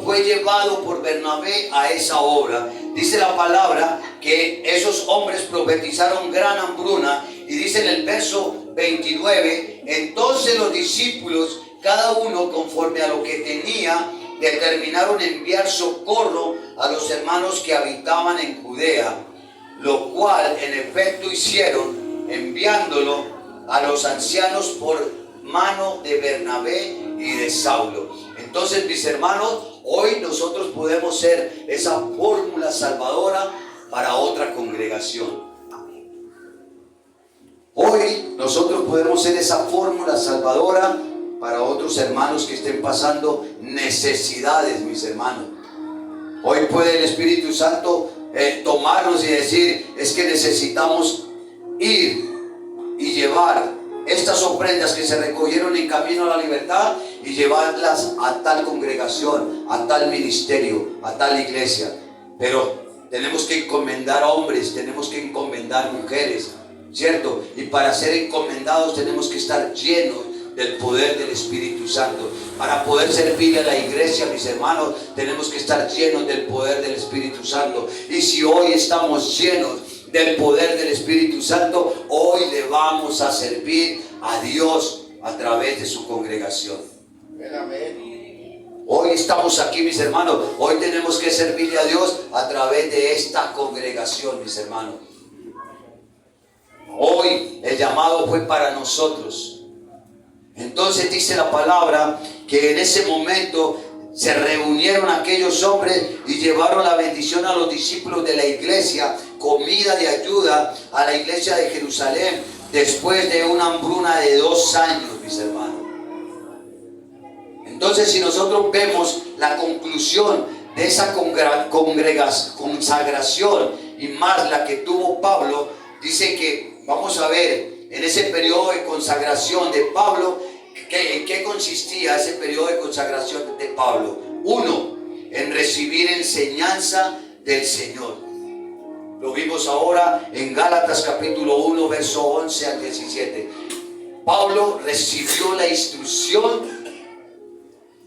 fue llevado por Bernabé a esa obra. Dice la palabra que esos hombres profetizaron gran hambruna, y dice en el verso 29, entonces los discípulos, cada uno conforme a lo que tenía, determinaron enviar socorro a los hermanos que habitaban en Judea, lo cual en efecto hicieron, enviándolo a los ancianos por mano de Bernabé y de Saulo. Entonces, mis hermanos, hoy nosotros podemos ser esa fórmula salvadora para otra congregación. Hoy nosotros podemos ser esa fórmula salvadora para otros hermanos que estén pasando necesidades, mis hermanos. Hoy puede el Espíritu Santo tomarnos y decir, es que necesitamos ir y llevar estas ofrendas que se recogieron en Camino a la Libertad y llevarlas a tal congregación, a tal ministerio, a tal iglesia. Pero tenemos que encomendar hombres, tenemos que encomendar mujeres, ¿cierto? Y para ser encomendados tenemos que estar llenos del poder del Espíritu Santo. Para poder servir a la iglesia, mis hermanos, tenemos que estar llenos del poder del Espíritu Santo. Y si hoy estamos llenos del poder del Espíritu Santo, hoy le vamos a servir a Dios a través de su congregación. Hoy estamos aquí, mis hermanos. Hoy tenemos que servirle a Dios a través de esta congregación, mis hermanos. Hoy el llamado fue para nosotros. Entonces dice la palabra que en ese momento se reunieron aquellos hombres y llevaron la bendición a los discípulos de la iglesia, comida de ayuda a la iglesia de Jerusalén, después de una hambruna de 2 años, mis hermanos. Entonces, si nosotros vemos la conclusión de esa consagración y más la que tuvo Pablo, dice que, vamos a ver, en ese periodo de consagración de Pablo, ¿en qué consistía ese periodo de consagración de Pablo? 1, en recibir enseñanza del Señor. Lo vimos ahora en Gálatas capítulo 1, verso 11 al 17. Pablo recibió la instrucción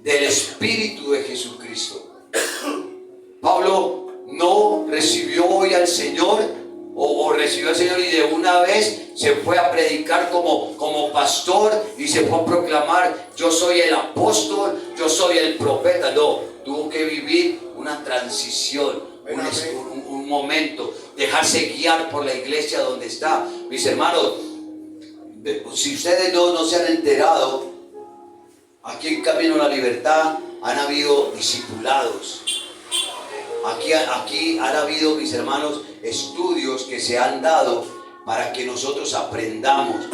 del Espíritu de Jesucristo. Pablo no recibió hoy al Señor o recibió al Señor y de una vez se fue a predicar como pastor y se fue a proclamar, yo soy el apóstol, yo soy el profeta. No, tuvo que vivir una transición, un momento, dejarse guiar por la iglesia donde está. Mis hermanos, si ustedes no se han enterado, aquí en Camino a la Libertad han habido discipulados. Aquí han habido, mis hermanos, estudios que se han dado para que nosotros aprendamos.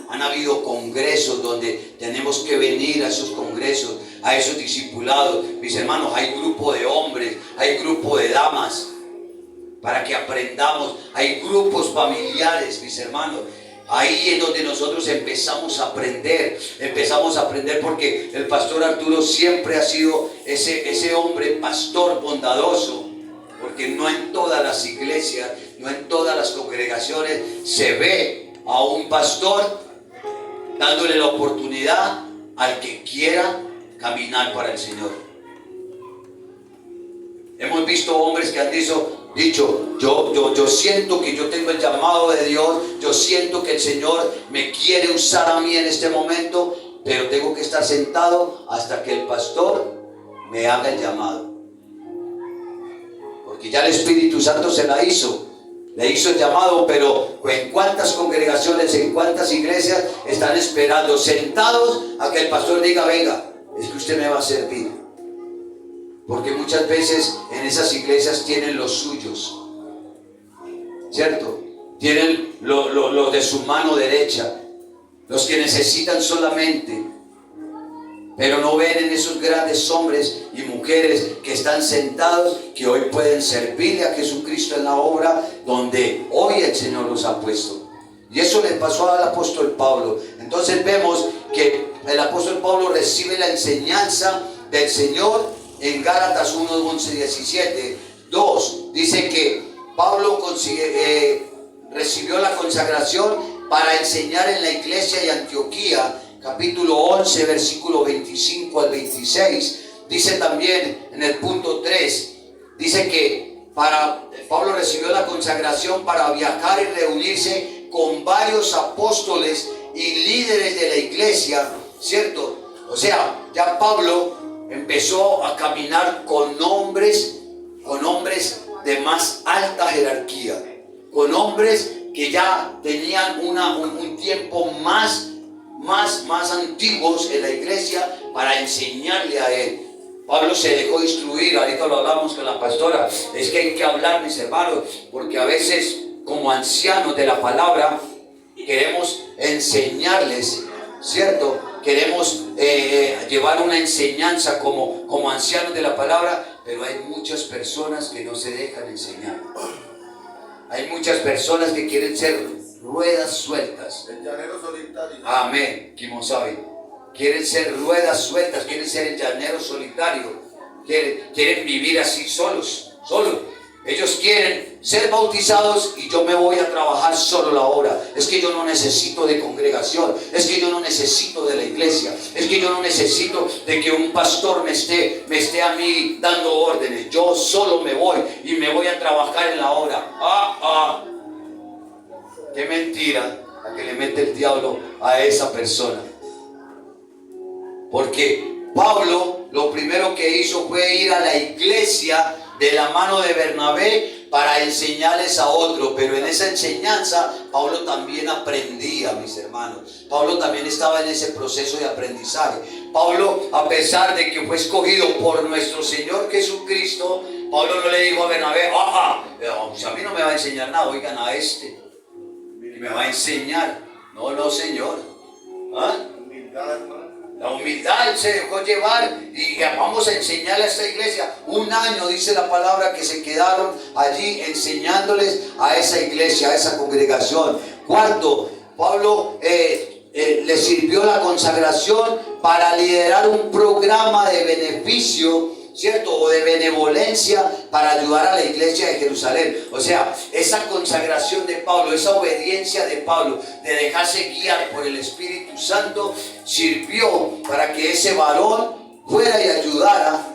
Han habido congresos donde tenemos que venir a esos congresos, a esos discipulados. Mis hermanos, hay grupo de hombres, hay grupo de damas, para que aprendamos. Hay grupos familiares, mis hermanos. Ahí es donde nosotros empezamos a aprender porque el pastor Arturo siempre ha sido ese hombre pastor bondadoso, porque no en todas las iglesias, no en todas las congregaciones se ve a un pastor dándole la oportunidad al que quiera caminar para el Señor. Hemos visto hombres que han dicho, yo siento que yo tengo el llamado de Dios, yo siento que el Señor me quiere usar a mí en este momento, pero tengo que estar sentado hasta que el pastor me haga el llamado. Porque ya el Espíritu Santo se la hizo, le hizo el llamado, pero en cuántas congregaciones, en cuántas iglesias están esperando, sentados a que el pastor diga, venga, es que usted me va a servir. Porque muchas veces en esas iglesias tienen los suyos, ¿cierto? Tienen los de su mano derecha, los que necesitan solamente, pero no ven en esos grandes hombres y mujeres que están sentados, que hoy pueden servirle a Jesucristo en la obra donde hoy el Señor los ha puesto. Y eso le pasó al apóstol Pablo. Entonces vemos que el apóstol Pablo recibe la enseñanza del Señor en Gálatas 1, 11, 17. 2, dice que Pablo recibió la consagración para enseñar en la iglesia de Antioquía, capítulo 11, versículo 25 al 26. Dice también en el punto 3, dice que Pablo recibió la consagración para viajar y reunirse con varios apóstoles y líderes de la iglesia, ¿cierto? O sea, ya Pablo empezó a caminar con hombres de más alta jerarquía, con hombres que ya tenían un tiempo más antiguos en la iglesia para enseñarle a él. Pablo se dejó instruir, ahorita lo hablamos con la pastora, es que hay que hablar, mis hermanos, porque a veces como ancianos de la palabra queremos enseñarles, ¿cierto? Queremos llevar una enseñanza como ancianos de la palabra, pero hay muchas personas que no se dejan enseñar. Hay muchas personas que quieren ser ruedas sueltas. El llanero solitario. Amén, ¿quién sabe? Quieren ser ruedas sueltas, quieren ser el llanero solitario, quieren vivir así solos. Ellos quieren ser bautizados y yo me voy a trabajar solo la obra. Es que yo no necesito de congregación, es que yo no necesito de la iglesia, es que yo no necesito de que un pastor me esté a mí dando órdenes. Yo solo me voy y me voy a trabajar en la obra. Qué mentira la que le mete el diablo a esa persona. Porque Pablo lo primero que hizo fue ir a la iglesia de la mano de Bernabé para enseñarles a otros, pero en esa enseñanza Pablo también aprendía, mis hermanos. Pablo también estaba en ese proceso de aprendizaje. Pablo, a pesar de que fue escogido por nuestro Señor Jesucristo, Pablo no le dijo a Bernabé, pues a mí no me va a enseñar nada, oigan a este, y me va a enseñar. No, Señor. La humildad se dejó llevar y vamos a enseñarle a esta iglesia. Un año, dice la palabra, que se quedaron allí enseñándoles a esa iglesia, a esa congregación. Cuarto, Pablo le sirvió la consagración para liderar un programa de beneficio, ¿cierto? O de benevolencia para ayudar a la iglesia de Jerusalén. O sea, esa consagración de Pablo, esa obediencia de Pablo, de dejarse guiar por el Espíritu Santo, sirvió para que ese varón fuera y ayudara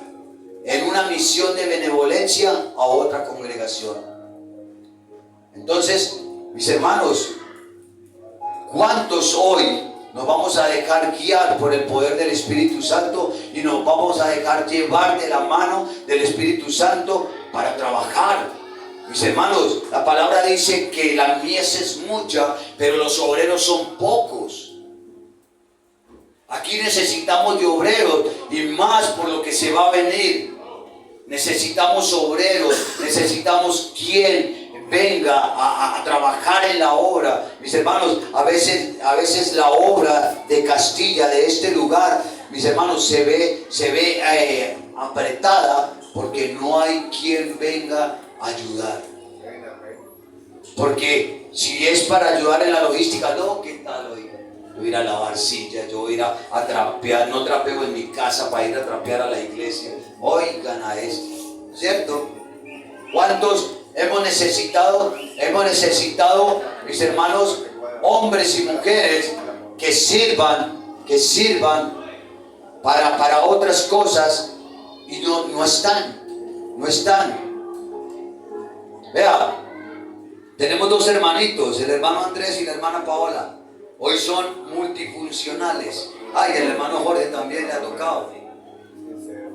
en una misión de benevolencia a otra congregación. Entonces, mis hermanos, ¿cuántos hoy nos vamos a dejar guiar por el poder del Espíritu Santo y nos vamos a dejar llevar de la mano del Espíritu Santo para trabajar? Mis hermanos, la palabra dice que la mies es mucha, pero los obreros son pocos. Aquí necesitamos de obreros y más por lo que se va a venir. Necesitamos obreros, necesitamos quien venga a trabajar en la obra. Mis hermanos, a veces la obra de Castilla, de este lugar, mis hermanos, se ve apretada porque no hay quien venga a ayudar. Porque si es para ayudar en la logística, no, ¿qué tal hoy? Yo voy a ir a lavar sillas, yo voy a ir a trapear, no trapeo en mi casa para ir a trapear a la iglesia. Oigan a esto, ¿cierto? ¿Cuántos hemos necesitado, mis hermanos, hombres y mujeres que sirvan para otras cosas y no están? Vea, tenemos dos hermanitos, el hermano Andrés y la hermana Paola. Hoy son multifuncionales. El hermano Jorge también le ha tocado.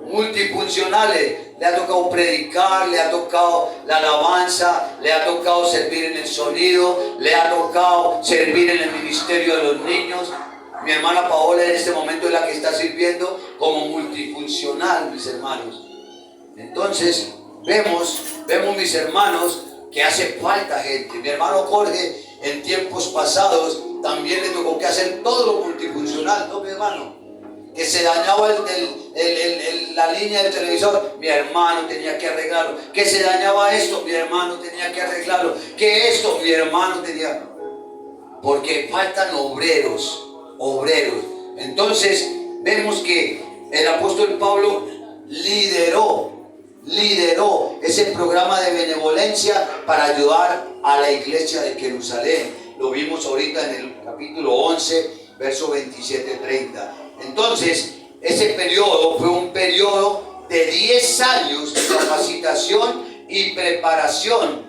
Multifuncionales, le ha tocado predicar, le ha tocado la alabanza, le ha tocado servir en el sonido, le ha tocado servir en el ministerio de los niños. Mi hermana Paola en este momento es la que está sirviendo como multifuncional, mis hermanos. Entonces vemos mis hermanos que hace falta gente. Mi hermano Jorge en tiempos pasados también le tocó que hacer todo lo multifuncional, ¿no, mi hermano? Que se dañaba la línea del televisor, mi hermano tenía que arreglarlo. Que se dañaba esto, mi hermano tenía que arreglarlo. Que esto, mi hermano tenía. Porque faltan obreros. Entonces vemos que el apóstol Pablo lideró ese programa de benevolencia para ayudar a la iglesia de Jerusalén. Lo vimos ahorita en el capítulo 11, verso 27-30. Entonces, ese periodo fue un periodo de 10 años de capacitación y preparación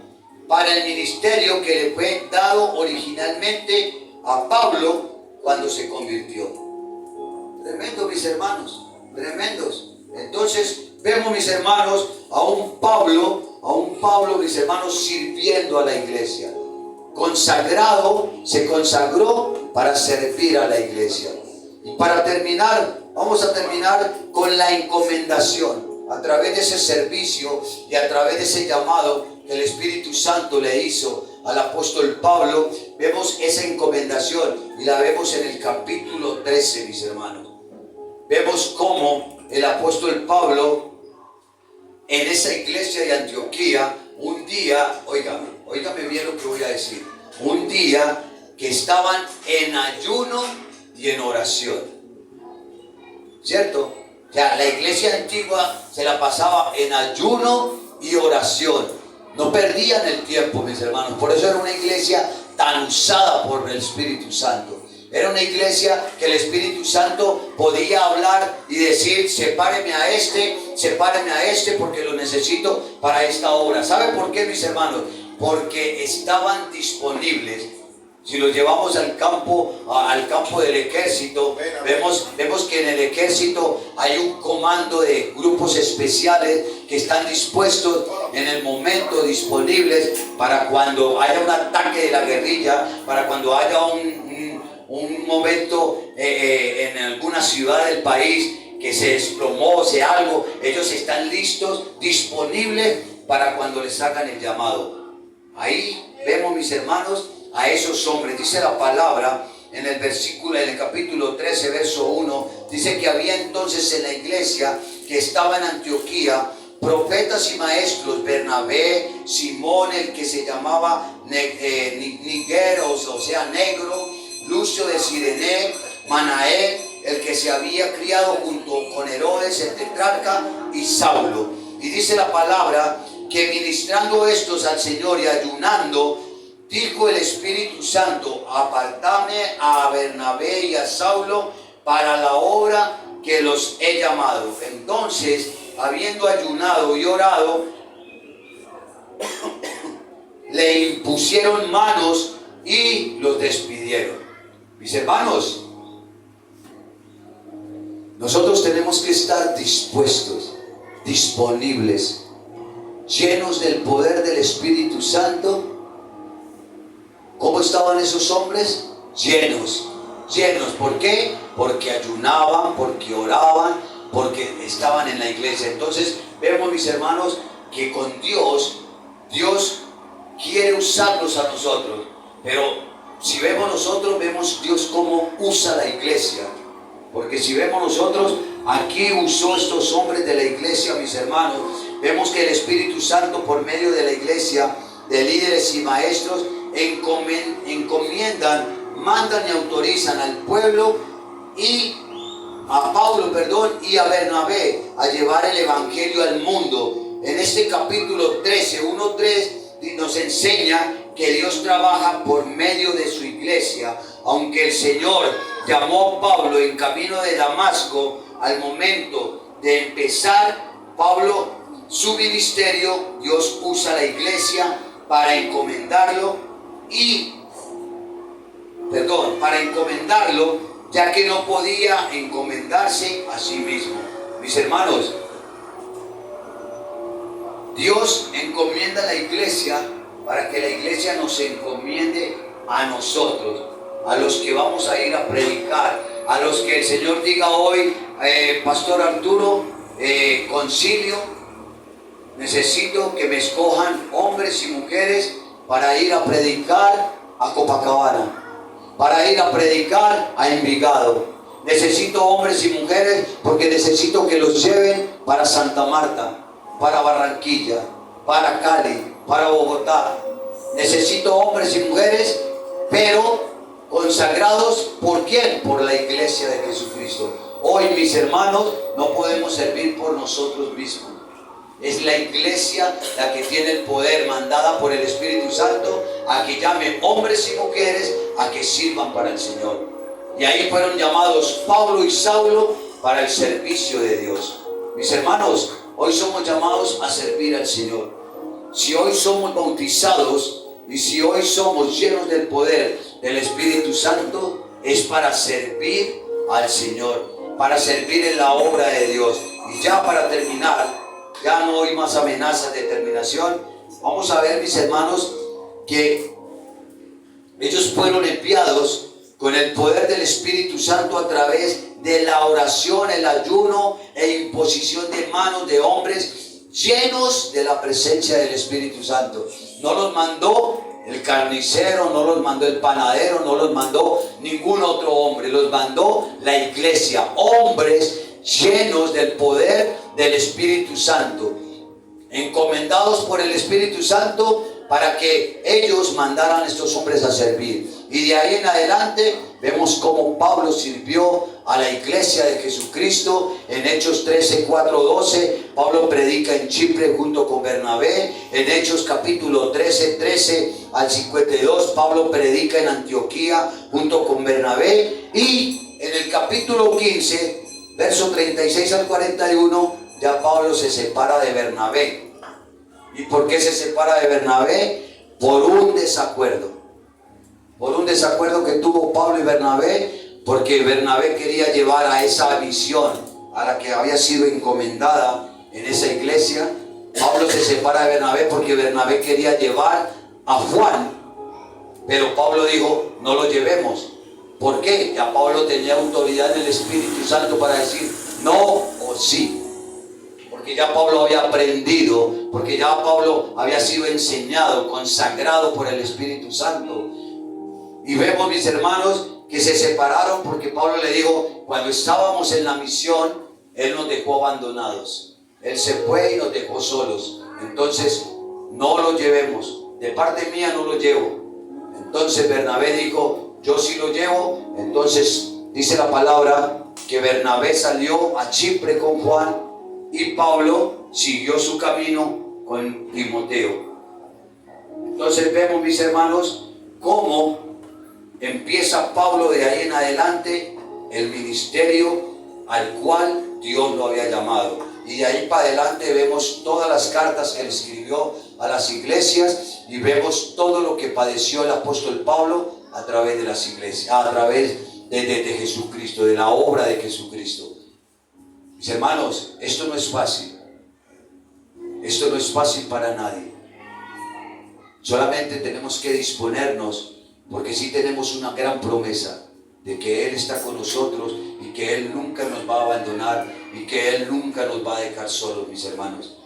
para el ministerio que le fue dado originalmente a Pablo cuando se convirtió. Tremendo, mis hermanos, tremendos. Entonces vemos, mis hermanos, a un Pablo, mis hermanos, sirviendo a la iglesia. Consagrado, se consagró para servir a la iglesia. Y para terminar, vamos a terminar con la encomendación. A través de ese servicio y a través de ese llamado que el Espíritu Santo le hizo al apóstol Pablo, vemos esa encomendación y la vemos en el capítulo 13, mis hermanos. Vemos cómo el apóstol Pablo, en esa iglesia de Antioquía, un día, óigame bien lo que voy a decir, un día que estaban en ayuno y en oración, ¿cierto? O sea, la iglesia antigua se la pasaba en ayuno y oración. No perdían el tiempo, mis hermanos. Por eso era una iglesia tan usada por el Espíritu Santo. Era una iglesia que el Espíritu Santo podía hablar y decir: sepáreme a este porque lo necesito para esta obra. ¿Sabe por qué, mis hermanos? Porque estaban disponibles. Si los llevamos al campo del ejército, vemos que en el ejército hay un comando de grupos especiales que están dispuestos en el momento, disponibles para cuando haya un ataque de la guerrilla, para cuando haya un momento en alguna ciudad del país que se desplomó, sea algo, ellos están listos, disponibles para cuando les hagan el llamado. Ahí vemos, mis hermanos, a esos hombres. Dice la palabra en el capítulo 13, verso 1, dice que había entonces en la iglesia que estaba en Antioquía profetas y maestros: Bernabé, Simón, el que se llamaba Nigeros, o sea, negro, Lucio de Cirene, Manaén, el que se había criado junto con Herodes el tetrarca, y Saulo. Y dice la palabra que ministrando estos al Señor y ayunando, dijo el Espíritu Santo: apartadme a Bernabé y a Saulo para la obra que los he llamado. Entonces, habiendo ayunado y orado, le impusieron manos y los despidieron. Mis hermanos, nosotros tenemos que estar dispuestos, disponibles, llenos del poder del Espíritu Santo. ¿Cómo estaban esos hombres? Llenos. ¿Por qué? Porque ayunaban, porque oraban, porque estaban en la iglesia. Entonces vemos, mis hermanos, que con Dios quiere usarlos a nosotros. Pero si vemos nosotros, vemos Dios cómo usa la iglesia. Porque si vemos nosotros, aquí usó estos hombres de la iglesia, mis hermanos. Vemos que el Espíritu Santo, por medio de la iglesia, de líderes y maestros, encomiendan, mandan y autorizan al pueblo y a Pablo, y a Bernabé a llevar el evangelio al mundo. En este capítulo 13, 1:3 nos enseña que Dios trabaja por medio de su iglesia. Aunque el Señor llamó a Pablo en camino de Damasco, al momento de empezar Pablo su ministerio, Dios usa la iglesia para encomendarlo, ya que no podía encomendarse a sí mismo. Mis hermanos, Dios encomienda a la iglesia para que la iglesia nos encomiende a nosotros, a los que vamos a ir a predicar, a los que el Señor diga hoy: Pastor Arturo, concilio, necesito que me escojan hombres y mujeres para ir a predicar a Copacabana, para ir a predicar a Envigado. Necesito hombres y mujeres porque necesito que los lleven para Santa Marta, para Barranquilla, para Cali, para Bogotá. Necesito hombres y mujeres, pero consagrados ¿por quién? Por la iglesia de Jesucristo. Hoy, mis hermanos, no podemos servir por nosotros mismos. Es la iglesia la que tiene el poder, mandada por el Espíritu Santo, a que llame hombres y mujeres a que sirvan para el Señor. Y ahí fueron llamados Pablo y Saulo para el servicio de Dios. Mis hermanos, hoy somos llamados a servir al Señor. Si hoy somos bautizados y si hoy somos llenos del poder del Espíritu Santo, es para servir al Señor, para servir en la obra de Dios. Y ya para terminar, ya no hay más amenazas de terminación. Vamos a ver, mis hermanos, que ellos fueron enviados con el poder del Espíritu Santo a través de la oración, el ayuno e imposición de manos de hombres llenos de la presencia del Espíritu Santo. No los mandó el carnicero, no los mandó el panadero, no los mandó ningún otro hombre, los mandó la iglesia, hombres llenos del poder del Espíritu Santo, encomendados por el Espíritu Santo para que ellos mandaran a estos hombres a servir. Y de ahí en adelante vemos cómo Pablo sirvió a la iglesia de Jesucristo. En Hechos 13, 4, 12, Pablo predica en Chipre junto con Bernabé. En Hechos capítulo 13, 13 al 52, Pablo predica en Antioquía junto con Bernabé. Y en el capítulo 15, verso 36 al 41, ya Pablo se separa de Bernabé. ¿Y por qué se separa de Bernabé? Por un desacuerdo. Por un desacuerdo que tuvo Pablo y Bernabé, porque Bernabé quería llevar a esa misión a la que había sido encomendada en esa iglesia. Pablo se separa de Bernabé porque Bernabé quería llevar a Juan, pero Pablo dijo, no lo llevemos. ¿Por qué? Ya Pablo tenía autoridad del Espíritu Santo para decir no o sí. Porque ya Pablo había aprendido, porque ya Pablo había sido enseñado, consagrado por el Espíritu Santo. Y vemos, mis hermanos, que se separaron porque Pablo le dijo, cuando estábamos en la misión, Él nos dejó abandonados. Él se fue y nos dejó solos. Entonces, no lo llevemos. De parte mía no lo llevo. Entonces Bernabé dijo, yo sí lo llevo. Entonces, dice la palabra que Bernabé salió a Chipre con Juan y Pablo siguió su camino con Timoteo. Entonces vemos, mis hermanos, cómo empieza Pablo de ahí en adelante el ministerio al cual Dios lo había llamado. Y de ahí para adelante vemos todas las cartas que él escribió a las iglesias y vemos todo lo que padeció el apóstol Pablo a través de las iglesias, a través de Jesucristo, de la obra de Jesucristo. Mis hermanos, esto no es fácil. Esto no es fácil para nadie. Solamente tenemos que disponernos, porque sí tenemos una gran promesa de que Él está con nosotros y que Él nunca nos va a abandonar y que Él nunca nos va a dejar solos, mis hermanos.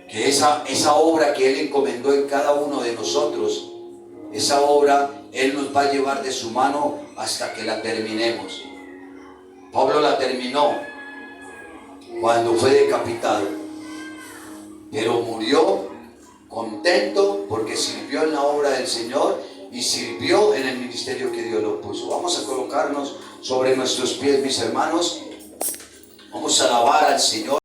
Que esa obra que Él encomendó en cada uno de nosotros, esa obra Él nos va a llevar de su mano hasta que la terminemos. Pablo la terminó cuando fue decapitado, pero murió contento porque sirvió en la obra del Señor y sirvió en el ministerio que Dios lo puso. Vamos a colocarnos sobre nuestros pies, mis hermanos. Vamos a alabar al Señor.